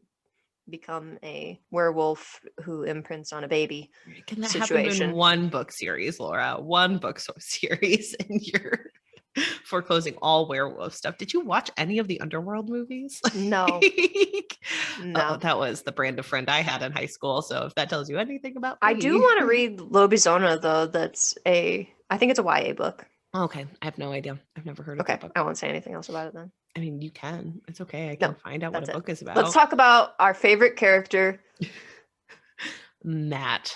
become a werewolf who imprints on a baby Can that happen in one book series, Laura? One book series, and you're foreclosing all werewolf stuff. Did you watch any of the Underworld movies? No. No. That was the brand of friend I had in high school. So if that tells you anything about me. I do want to read Lobizona, though. I think it's a YA book. Okay. I have no idea. I've never heard of that book. I won't say anything else about it then. I mean, you can. It's okay. I can find out what a book is about. Let's talk about our favorite character. Matt.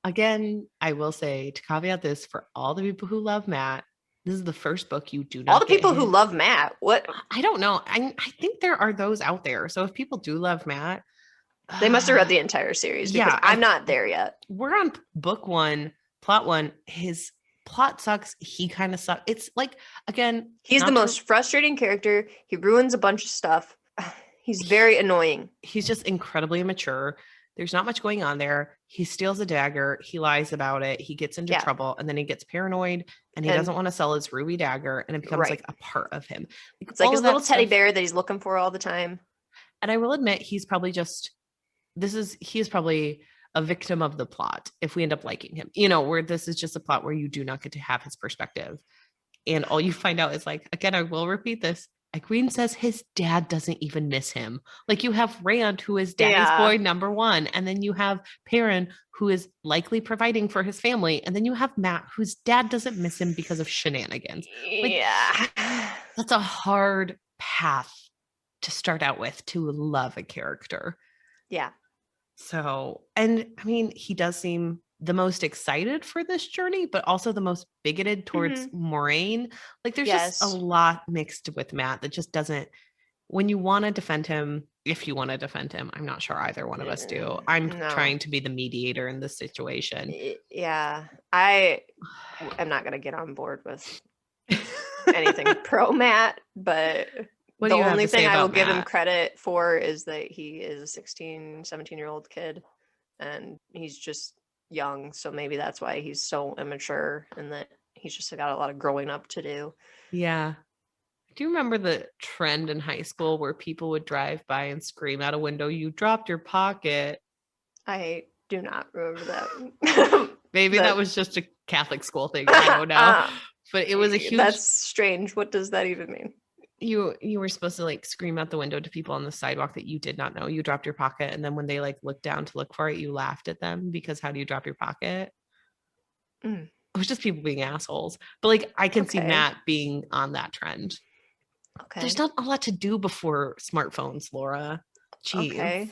Again, I will say, to caveat this, for all the people who love Matt, this is the first book you do not all the people who love Matt. What? I don't know. I think there are those out there. So if people do love Matt, they must have read the entire series. Because I'm not there yet. We're on book 1, plot 1. His plot sucks. He kind of sucks. It's like, again, he's the most frustrating character. He ruins a bunch of stuff. He's very annoying. He's just incredibly immature. There's not much going on there. He steals a dagger. He lies about it. He gets into trouble, and then he gets paranoid, and he doesn't want to sell his ruby dagger, and it becomes like a part of him. It's like his little teddy bear that he's looking for all the time. And I will admit, he's probably he is probably a victim of the plot if we end up liking him, you know, where this is just a plot where you do not get to have his perspective. And all you find out is like, again, I will repeat this. Egwene says his dad doesn't even miss him. Like, you have Rand, who is daddy's boy number 1. And then you have Perrin, who is likely providing for his family. And then you have Matt, whose dad doesn't miss him because of shenanigans. Like, that's a hard path to start out with, to love a character. Yeah. So, and I mean, he does seem the most excited for this journey, but also the most bigoted towards Moraine. Like, there's just a lot mixed with Matt that just doesn't when you want to defend him, if you want to defend him, I'm not sure either one of us do. I'm trying to be the mediator in this situation. Yeah, I am not going to get on board with anything pro Matt, but the only thing I will give him credit for is that he is a 16, 17-year-old kid, and he's just young, so maybe that's why he's so immature and that he's just got a lot of growing up to do. Yeah. Do you remember the trend in high school where people would drive by and scream out a window, "You dropped your pocket"? I do not remember that. Maybe that was just a Catholic school thing. I don't know. But it was a huge... That's strange. What does that even mean? You were supposed to like scream out the window to people on the sidewalk that you did not know you dropped your pocket, and then when they like looked down to look for it, you laughed at them because how do you drop your pocket? It was just people being assholes. But like I can see Matt being on that trend. Okay. There's not a lot to do before smartphones, Laura. Jeez. Okay.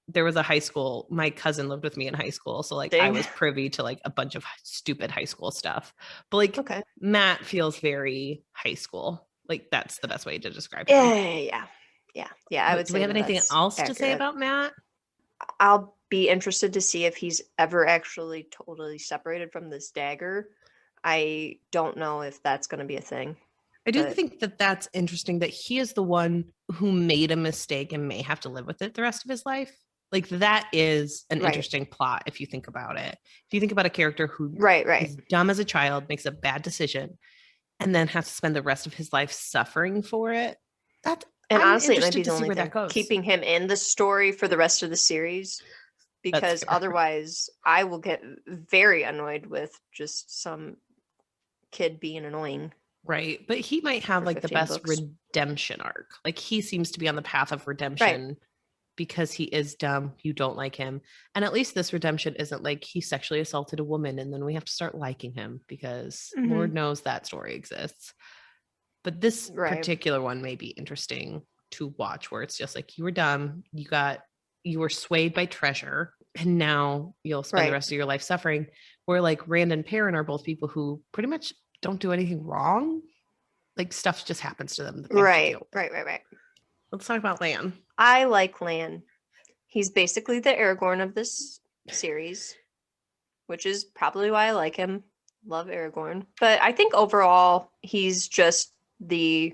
There was a high school. My cousin lived with me in high school. So like I was privy to like a bunch of stupid high school stuff. But like Matt feels very high school. Like that's the best way to describe him. Yeah. I would say. Do we have anything else to say about Matt? I'll be interested to see if he's ever actually totally separated from this dagger. I don't know if that's going to be a thing. I do think that that's interesting that he is the one who made a mistake and may have to live with it the rest of his life. Like that is an interesting plot if you think about it. If you think about a character who is dumb as a child, makes a bad decision, and then has to spend the rest of his life suffering for it. Honestly, it might be the only thing keeping him in the story for the rest of the series. Because otherwise I will get very annoyed with just some kid being annoying. Right. But he might have like the best redemption arc. Like he seems to be on the path of redemption because he is dumb. You don't like him. And at least this redemption isn't like he sexually assaulted a woman and then we have to start liking him because Lord knows that story exists. But this particular one may be interesting to watch where it's just like you were dumb. You were swayed by treasure and now you'll spend the rest of your life suffering. Where like Rand and Perrin are both people who pretty much don't do anything wrong. Like stuff just happens to them. Right. Let's talk about Lan. I like Lan. He's basically the Aragorn of this series, which is probably why I like him. Love Aragorn. But I think overall he's just the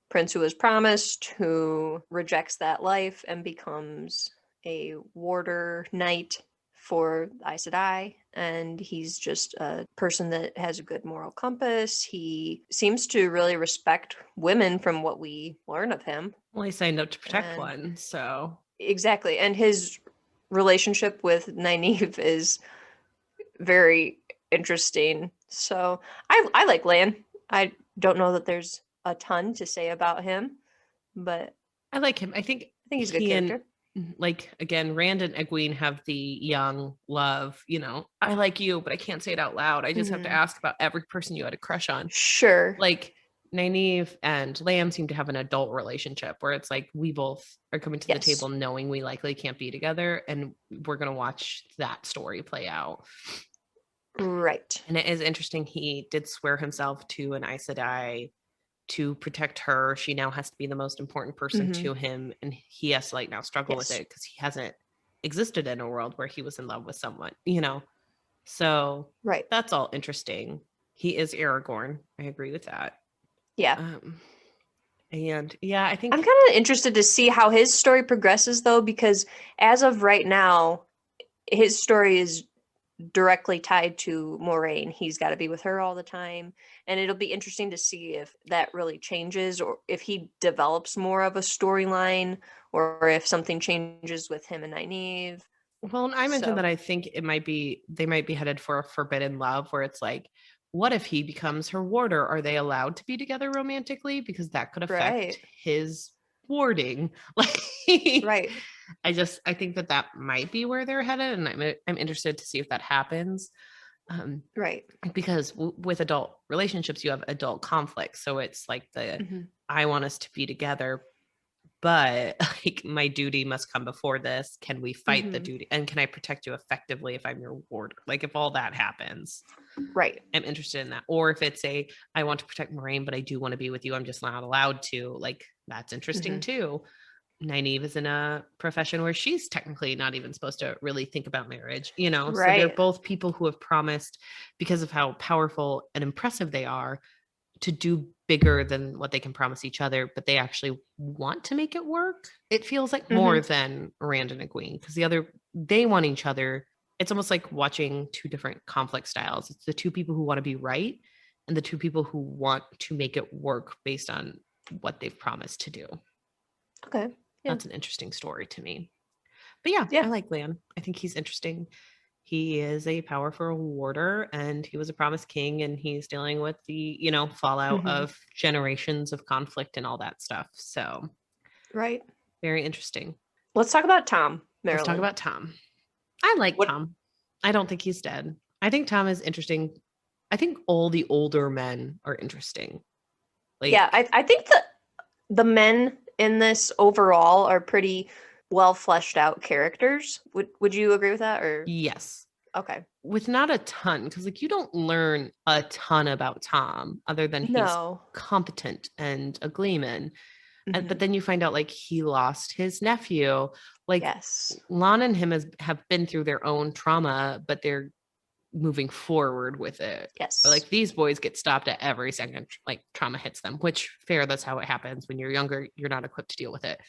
prince who was promised, who rejects that life and becomes a warder knight for Aes Sedai, and he's just a person that has a good moral compass. He seems to really respect women from what we learn of him. Well, he signed up to protect one, so... Exactly, and his relationship with Nynaeve is very interesting. So I like Lan. I don't know that there's a ton to say about him, but I like him. I think he's a good character. Like again, Rand and Egwene have the young love, I like you, but I can't say it out loud. I just have to ask about every person you had a crush on. Sure. Like Nynaeve and Lamb seem to have an adult relationship where it's like we both are coming to the table knowing we likely can't be together, and we're going to watch that story play out. Right. And it is interesting. He did swear himself to an Aes Sedai to protect her. She now has to be the most important person to him, and he has to like now struggle with it because he hasn't existed in a world where he was in love with someone, so that's all interesting. He is Aragorn. I agree with that. I think I'm kind of interested to see how his story progresses though, because as of right now his story is directly tied to Moraine. He's got to be with her all the time, and it'll be interesting to see if that really changes or if he develops more of a storyline or if something changes with him and Nynaeve. Well, and I mentioned that I think they might be headed for a forbidden love where it's like, what if he becomes her warder? Are they allowed to be together romantically? Because that could affect his warding. Like, I think that might be where they're headed, and I'm interested to see if that happens. Because with adult relationships, you have adult conflict. So it's like I want us to be together, but like my duty must come before this. Can we fight the duty? And can I protect you effectively if I'm your warder? Like if all that happens, right. I'm interested in that. Or if it's I want to protect Moraine, but I do want to be with you. I'm just not allowed to. Like that's interesting too. Nynaeve is in a profession where she's technically not even supposed to really think about marriage, you know? So they're both people who have promised, because of how powerful and impressive they are, to do bigger than what they can promise each other, but they actually want to make it work. It feels like more than Rand and Egwene, because they want each other. It's almost like watching two different conflict styles. It's the two people who want to be right and the two people who want to make it work based on what they've promised to do. Okay. Yeah. That's an interesting story to me. But yeah, I like Lan. I think he's interesting. He is a powerful warder and he was a promised king, and he's dealing with the, fallout of generations of conflict and all that stuff. So, right. Very interesting. Let's talk about Tom, Marilyn. Let's talk about Tom. I like Tom. I don't think he's dead. I think Tom is interesting. I think all the older men are interesting. I think the men in this overall are pretty well fleshed out characters. Would you agree with that? Or yes. Okay. With not a ton, because you don't learn a ton about Tom other than he's competent and a gleeman. But then you find out he lost his nephew. Yes. Lana and him have been through their own trauma, but they're moving forward with it. Yes. But, these boys get stopped at every second, trauma hits them, which fair, that's how it happens. When you're younger, you're not equipped to deal with it.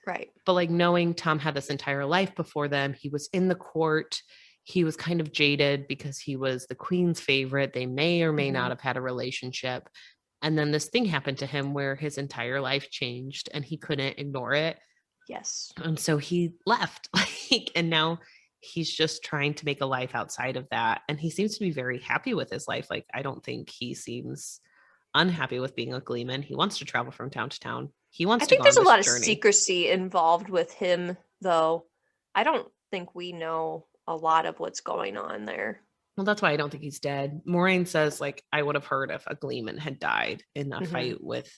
Right. But knowing Tom had this entire life before them, he was in the court. He was kind of jaded because he was the queen's favorite. They may or may not have had a relationship. And then this thing happened to him where his entire life changed and he couldn't ignore it. Yes. And so he left, and now he's just trying to make a life outside of that. And he seems to be very happy with his life. I don't think he seems unhappy with being a gleeman. He wants to travel from town to town. He wants to go on this journey. I think there's a lot of secrecy involved with him, though. I don't think we know a lot of what's going on there. Well, that's why I don't think he's dead. Moraine says, I would have heard if a gleeman had died in a fight with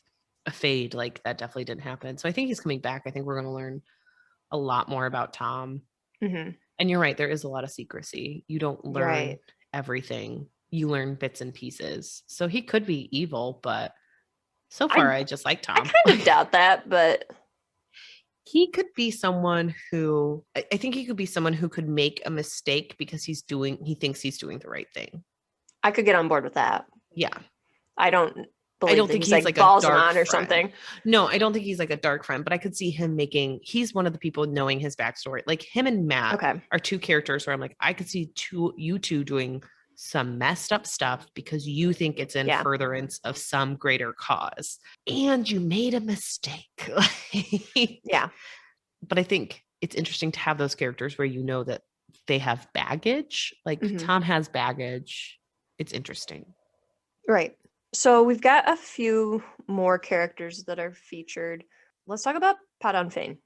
a Fade. That definitely didn't happen. So I think he's coming back. I think we're going to learn a lot more about Tom. And you're right. There is a lot of secrecy. You don't learn everything. You learn bits and pieces. So he could be evil, but so far I just like Tom. I kind of doubt that, but he could be someone who, I think he could be someone who could make a mistake because he thinks he's doing the right thing. I could get on board with that. Yeah. I don't think he's like balls on or something. No, I don't think he's like a dark friend, but I could see him he's one of the people knowing his backstory. Him and Matt are two characters where I'm I could see you two doing some messed up stuff because you think it's in furtherance of some greater cause and you made a mistake. Yeah. But I think it's interesting to have those characters where that they have baggage. Tom has baggage. It's interesting. Right. So we've got a few more characters that are featured. Let's talk about Padan Fain.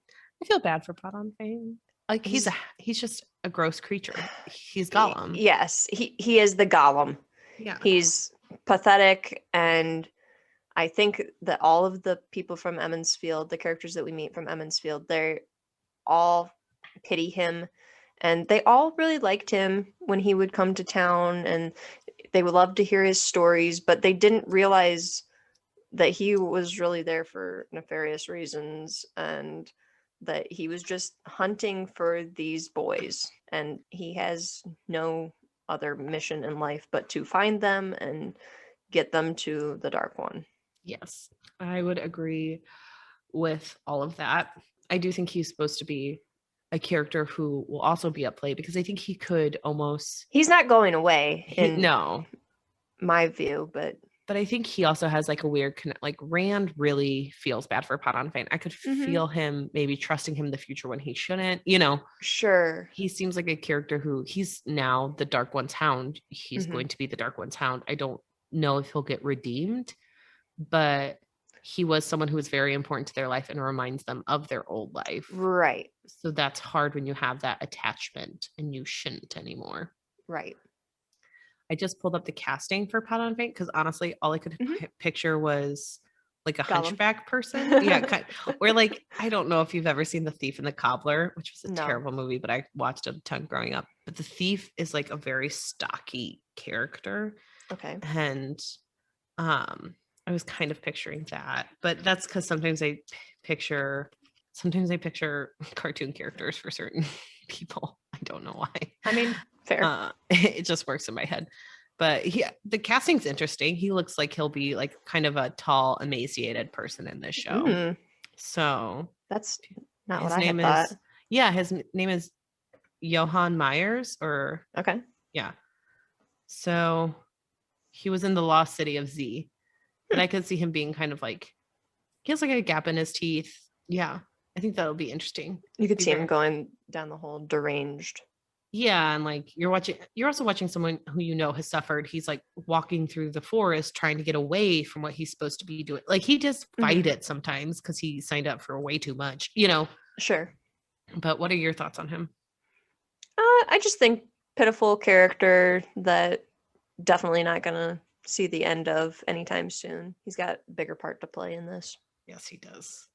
I feel bad for Padan Fain. He's just a gross creature. He's Gollum. Yes, he is the Gollum. Yeah. He's pathetic, and I think that all of the people from Emmonsfield, the characters that we meet from Emmonsfield, they all pity him, and they all really liked him when he would come to town, and they would love to hear his stories, but they didn't realize that he was really there for nefarious reasons, and that he was just hunting for these boys, and he has no other mission in life but to find them and get them to the Dark One. Yes, I would agree with all of that. I do think he's supposed to be a character who will also be at play because I think he could almost... He's not going away in no, my view, but I think he also has a weird Rand really feels bad for Padan Fain. I could feel him maybe trusting him in the future when he shouldn't, Sure. He seems like a character who he's now the Dark One's hound. He's going to be the Dark One's hound. I don't know if he'll get redeemed, but he was someone who was very important to their life and reminds them of their old life. Right. So that's hard when you have that attachment and you shouldn't anymore. Right. I just pulled up the casting for Padan Fain because honestly, all I could picture was like a Gollum. hunchback person. Yeah. Or like, I don't know if you've ever seen The Thief and the Cobbler, which was a No. terrible movie, but I watched it a ton growing up. But the thief is like a very stocky character. Okay. And I was kind of picturing that, but that's because sometimes I picture cartoon characters for certain people. I don't know why. I mean, fair. It just works in my head. But the casting's interesting. He looks like he'll be like kind of a tall, emaciated person in this show. So that's not what his I name had is. thought. Yeah, his name is Johann Myers. Or okay. Yeah. So he was in the Lost City of Z, but I could see him being kind of like, he has like a gap in his teeth. Yeah, I think that'll be interesting. You could see him going down the whole deranged. Yeah, and like you're also watching someone who you know has suffered. He's like walking through the forest trying to get away from what he's supposed to be doing. Like he does fight it sometimes because he signed up for way too much, you know. Sure. But what are your thoughts on him? I just think pitiful character that definitely not gonna see the end of anytime soon. He's got a bigger part to play in this. Yes, he does.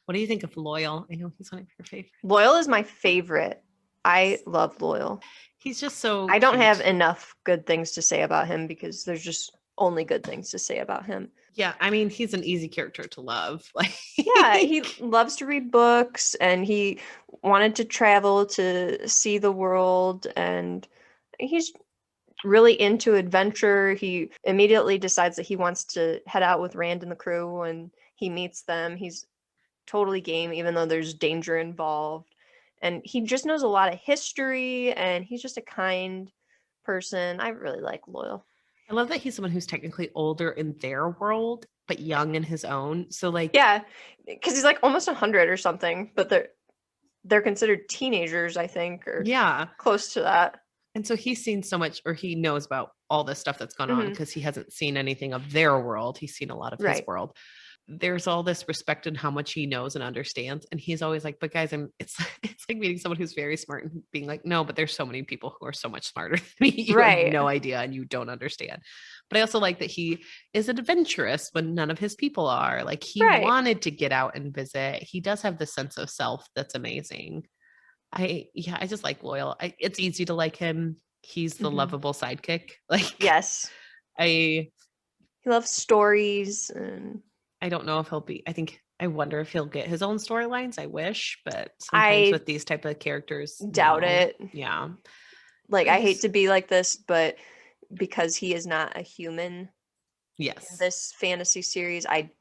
What do you think of Loial? I know he's one of your favorites. Loial is my favorite. I love Loial. He's just so I don't cute. have enough good things to say about him because there's just only good things to say about him. Yeah, I mean, he's an easy character to love. Like, yeah, he loves to read books and he wanted to travel to see the world, and he's really into adventure. He immediately decides that he wants to head out with Rand and the crew when he meets them. He's totally game, even though there's danger involved. And he just knows a lot of history, and he's just a kind person. I really like Loial. I love that he's someone who's technically older in their world, but young in his own. So like, yeah, because he's like almost 100 or something, but they're considered teenagers, I think, or close to that. And so he's seen so much, or he knows about all this stuff that's gone on because he hasn't seen anything of their world. He's seen a lot of his world. There's all this respect in how much he knows and understands. And he's always like, but guys, it's like meeting someone who's very smart and being like, no, but there's so many people who are so much smarter than me. You have no idea and you don't understand. But I also like that he is adventurous when none of his people are. Like he wanted to get out and visit. He does have this sense of self that's amazing. I just like Loial. It's easy to like him. He's the lovable sidekick. Like, yes. He loves stories, and I don't know if he'll be, I wonder if he'll get his own storylines. I wish, but sometimes with these type of characters, doubt it. Yeah. Like, I hate to be like this, but because he is not a human. Yes. In this fantasy series, I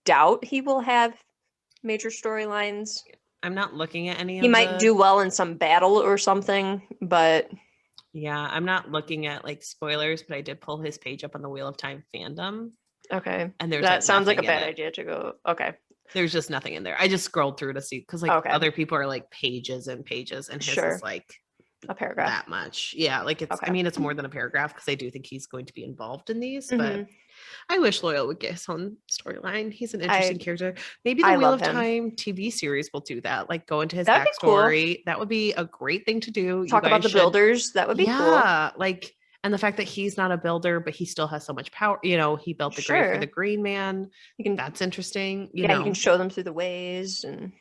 doubt he will have major storylines. I'm not looking at any of He might do well in some battle or something, but yeah, I'm not looking at like spoilers, but I did pull his page up on the Wheel of Time fandom. Okay. And there's that sounds like a bad idea to go. Okay. There's just nothing in there. I just scrolled through to see because like other people are like pages and pages, and his is like a paragraph. That much. Yeah. Like it's I mean, it's more than a paragraph because I do think he's going to be involved in these, but I wish Loial would get his own storyline. He's an interesting character. Maybe the Wheel of Time TV series will do that. Like go into his backstory. Cool. That would be a great thing to do. Talk about the builders. That would be cool. Yeah. Like, and the fact that he's not a builder, but he still has so much power. You know, he built the grave for the Green Man. That's interesting. You know, you can show them through the ways, and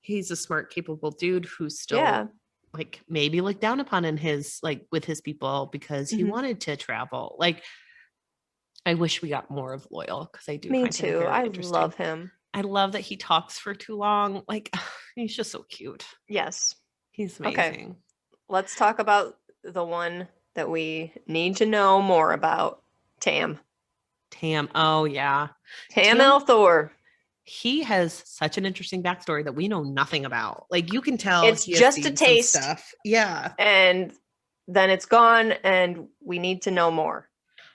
he's a smart, capable dude who's still like maybe looked down upon in his like with his people because he wanted to travel. Like, I wish we got more of Loial because I do. Me too. I love him. I love that he talks for too long. Like, he's just so cute. Yes, he's amazing. Okay. Let's talk about the one that we need to know more about. Tam. Oh yeah. Tam Althor. He has such an interesting backstory that we know nothing about. Like you can tell it's just a taste stuff. Yeah. And then it's gone and we need to know more.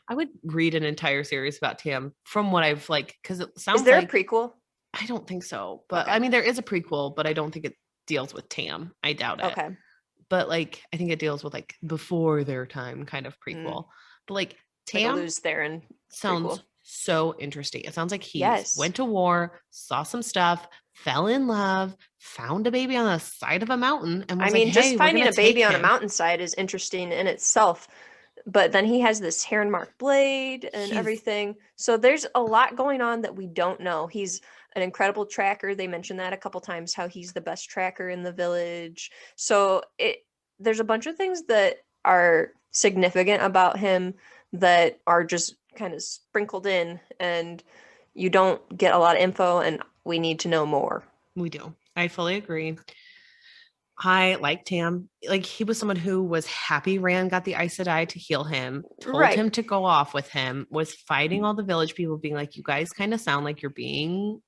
I would read an entire series about Tam from what I've like, because it sounds Is there like a prequel? I don't think so. But I mean there is a prequel, but I don't think it deals with Tam. I doubt it. Okay. But like I think it deals with like before their time kind of prequel. But like Tam like Luz Theron sounds so interesting. It sounds like he went to war, saw some stuff, fell in love, found a baby on the side of a mountain, and was just finding a baby on a mountainside is interesting in itself. but then he has this hair and mark blade and everything. So there's a lot going on that we don't know. He's an incredible tracker. They mentioned that a couple times, how he's the best tracker in the village. So there's a bunch of things that are significant about him that are just kind of sprinkled in, and you don't get a lot of info, and we need to know more. We do. I fully agree. I like Tam. Like, he was someone who was happy Rand got the Aes Sedai to heal him, told him to go off with him, was fighting all the village people, being like, you guys kind of sound like you're being,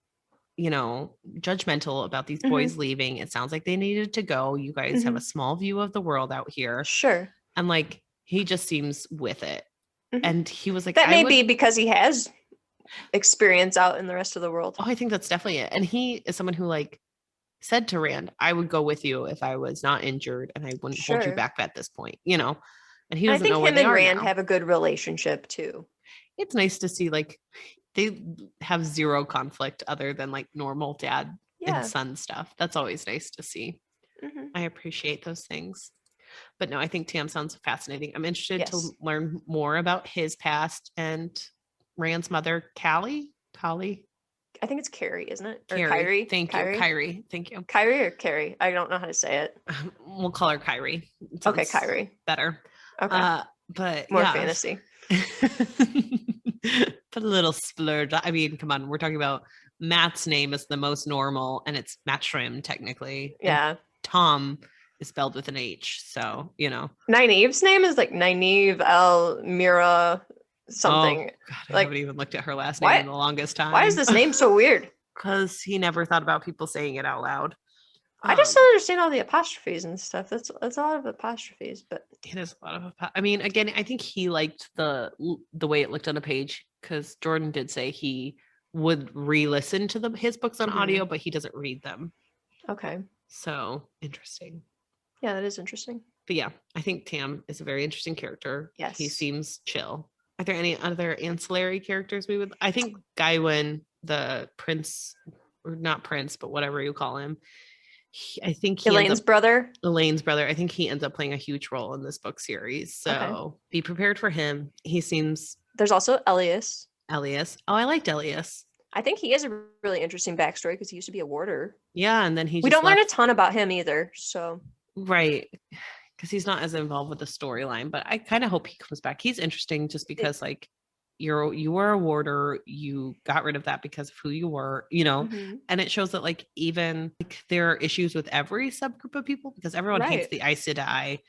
you know, judgmental about these boys leaving. It sounds like they needed to go. You guys have a small view of the world out here. Sure. And like, he just seems with it. And he was like, that may be because he has experience out in the rest of the world. Oh, I think that's definitely it. And he is someone who like said to Rand, I would go with you if I was not injured, and I wouldn't hold you back at this point, you know. And he doesn't know where they are. I think him and Rand have a good relationship too. It's nice to see like they have zero conflict other than like normal dad and son stuff. That's always nice to see. I appreciate those things. But no, I think Tam sounds fascinating. I'm interested to learn more about his past and Rand's mother, Callie. I think it's Carrie, isn't it? Or Kyrie. Thank you. Kyrie. Thank you. Kyrie or Carrie? I don't know how to say it. We'll call her Kyrie. Okay, Kyrie. Better. Okay. But more fantasy. Put a little splurge. I mean, come on. We're talking about Matt's name is the most normal, and it's Matt Shrim, technically. Yeah. And Tom is spelled with an H. So, you know. Nynaeve's name is like Nynaeve Elmira something. Oh, God, I haven't even looked at her last name in the longest time. Why is this name so weird? Because he never thought about people saying it out loud. I just don't understand all the apostrophes and stuff. That's a lot of apostrophes, but it is a lot of. I mean, again, I think he liked the way it looked on a page, because Jordan did say he would re-listen to his books on audio, but he doesn't read them. Okay. So interesting. Yeah, that is interesting. But yeah, I think Tam is a very interesting character. Yes, he seems chill. Are there any other ancillary characters we would? I think Gaiwen, the prince, or not prince, but whatever you call him. I think Elaine's brother. I think he ends up playing a huge role in this book series. So be prepared for him. He seems. There's also Elias. Oh, I liked Elias. I think he has a really interesting backstory because he used to be a warder. Yeah, and then we don't learn a ton about him either. So right. Because he's not as involved with the storyline, but I kind of hope he comes back. He's interesting just because like you were a warder, you got rid of that because of who you were, you know, and it shows that like even like, there are issues with every subgroup of people, because everyone hates the Aes Sedai,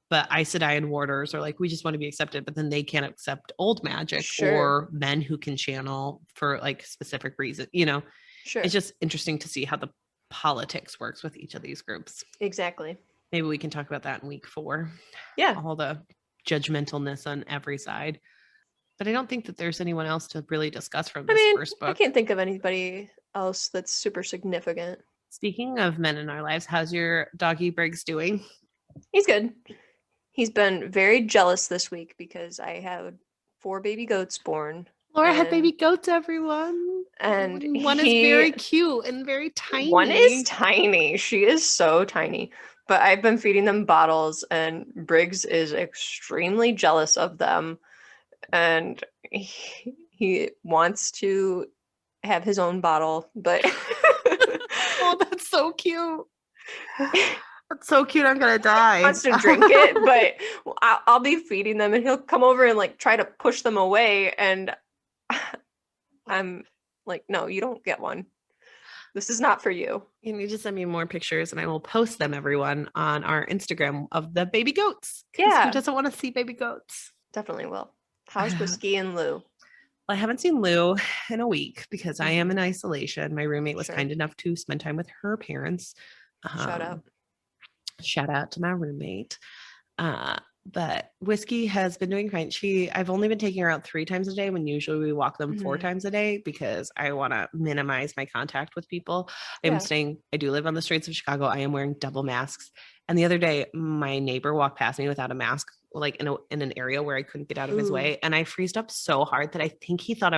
but Aes Sedai and warders are like, we just want to be accepted, but then they can't accept old magic or men who can channel for like specific reason, you know. It's just interesting to see how the politics works with each of these groups. Exactly. Maybe we can talk about that in week 4. Yeah. All the judgmentalness on every side. But I don't think that there's anyone else to really discuss from this first book. I can't think of anybody else that's super significant. Speaking of men in our lives, how's your doggy Briggs doing? He's good. He's been very jealous this week because I had 4 baby goats born. Laura had baby goats, everyone. And one is very cute and very tiny. One is tiny. She is so tiny. But I've been feeding them bottles, and Briggs is extremely jealous of them. And he wants to have his own bottle, but oh, that's so cute. That's so cute. I'm gonna die. He wants to drink it, but I'll be feeding them, and he'll come over and like try to push them away, and I'm like, no, you don't get one. This is not for you. You need to send me more pictures, and I will post them, everyone, on our Instagram of the baby goats. Yeah. Who doesn't want to see baby goats? Definitely will. How's Whiskey and Lou? Well, I haven't seen Lou in a week because I am in isolation. My roommate was kind enough to spend time with her parents. Shout out to my roommate. But Whiskey has been doing fine. I've only been taking her out 3 times a day when usually we walk them 4 times a day because I want to minimize my contact with people. I do live on the streets of Chicago. I am wearing double masks. And the other day, my neighbor walked past me without a mask, like in an area where I couldn't get out of his way. And I freezed up so hard that I think he thought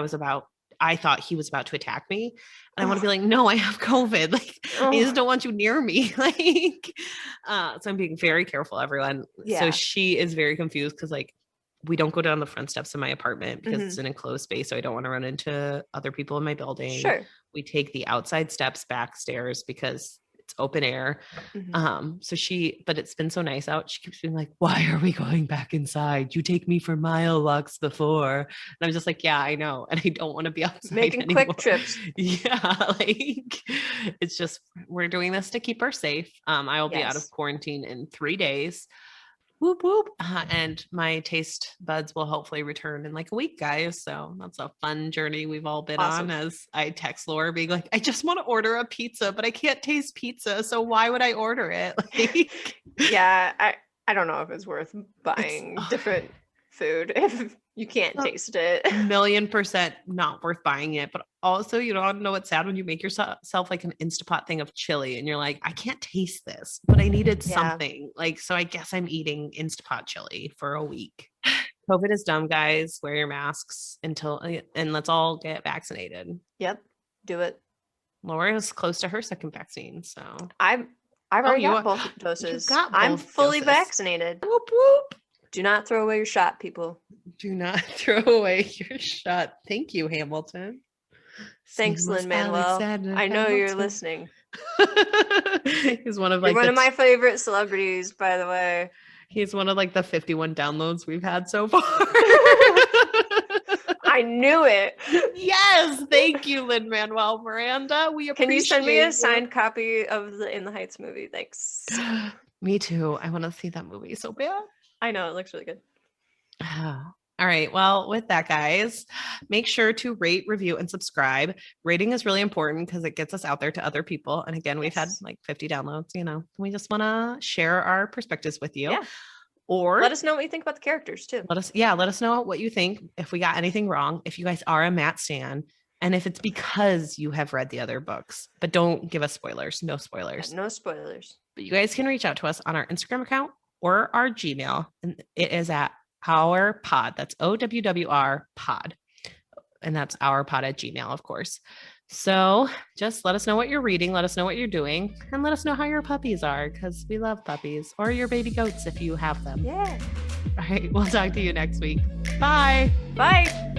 I thought he was about to attack me. And I want to be like, no, I have COVID. Like, I just don't want you near me. Like, so I'm being very careful, everyone. Yeah. So she is very confused because like we don't go down the front steps of my apartment because it's an enclosed space. So I don't want to run into other people in my building. Sure. We take the outside steps back stairs because it's open air. But it's been so nice out. She keeps being like, why are we going back inside? You take me for mile walks before. And I'm just like, yeah, I know. And I don't want to be outside making anymore. quick trips. Yeah. Like it's just, we're doing this to keep her safe. I will be out of quarantine in 3 days. Whoop, whoop. And my taste buds will hopefully return in like a week, guys. So that's a fun journey we've all been on, as I text Laura being like, I just want to order a pizza, but I can't taste pizza. So why would I order it? Like, yeah, I don't know if it's worth buying different food if you can't taste it. 1,000,000% not worth buying it. But also, you don't know what's sad when you make yourself like an Instapot thing of chili and you're like, I can't taste this, but I needed something. Like, so I guess I'm eating Instapot chili for a week. COVID is dumb, guys. Wear your masks and let's all get vaccinated. Yep. Do it. Laura is close to her second vaccine. So I've already got both doses. I'm fully vaccinated. Whoop, whoop. Do not throw away your shot, people. Do not throw away your shot. Thank you, Hamilton. Thanks, Lin-Manuel. I know you're listening. He's one of You're one of my favorite celebrities, by the way. He's one of like the 51 downloads we've had so far. I knew it. Yes, thank you, Lin-Manuel Miranda. We appreciate. Can you send me a signed copy of the In the Heights movie? Thanks. Me too. I want to see that movie so bad. I know, it looks really good. All right. Well, with that, guys, make sure to rate, review, and subscribe. Rating is really important because it gets us out there to other people. And again, we've had like 50 downloads, we just want to share our perspectives with you. Yeah. Or let us know what you think about the characters too. Let us know what you think. If we got anything wrong, if you guys are a Matt stan, and if it's because you have read the other books, but don't give us spoilers. No spoilers. No spoilers. But you guys can reach out to us on our Instagram account or our Gmail, and it is at our pod. That's OWWR pod. And that's our pod at Gmail, of course. So just let us know what you're reading. Let us know what you're doing. And let us know how your puppies are, because we love puppies, or your baby goats if you have them. Yeah. All right. We'll talk to you next week. Bye. Bye.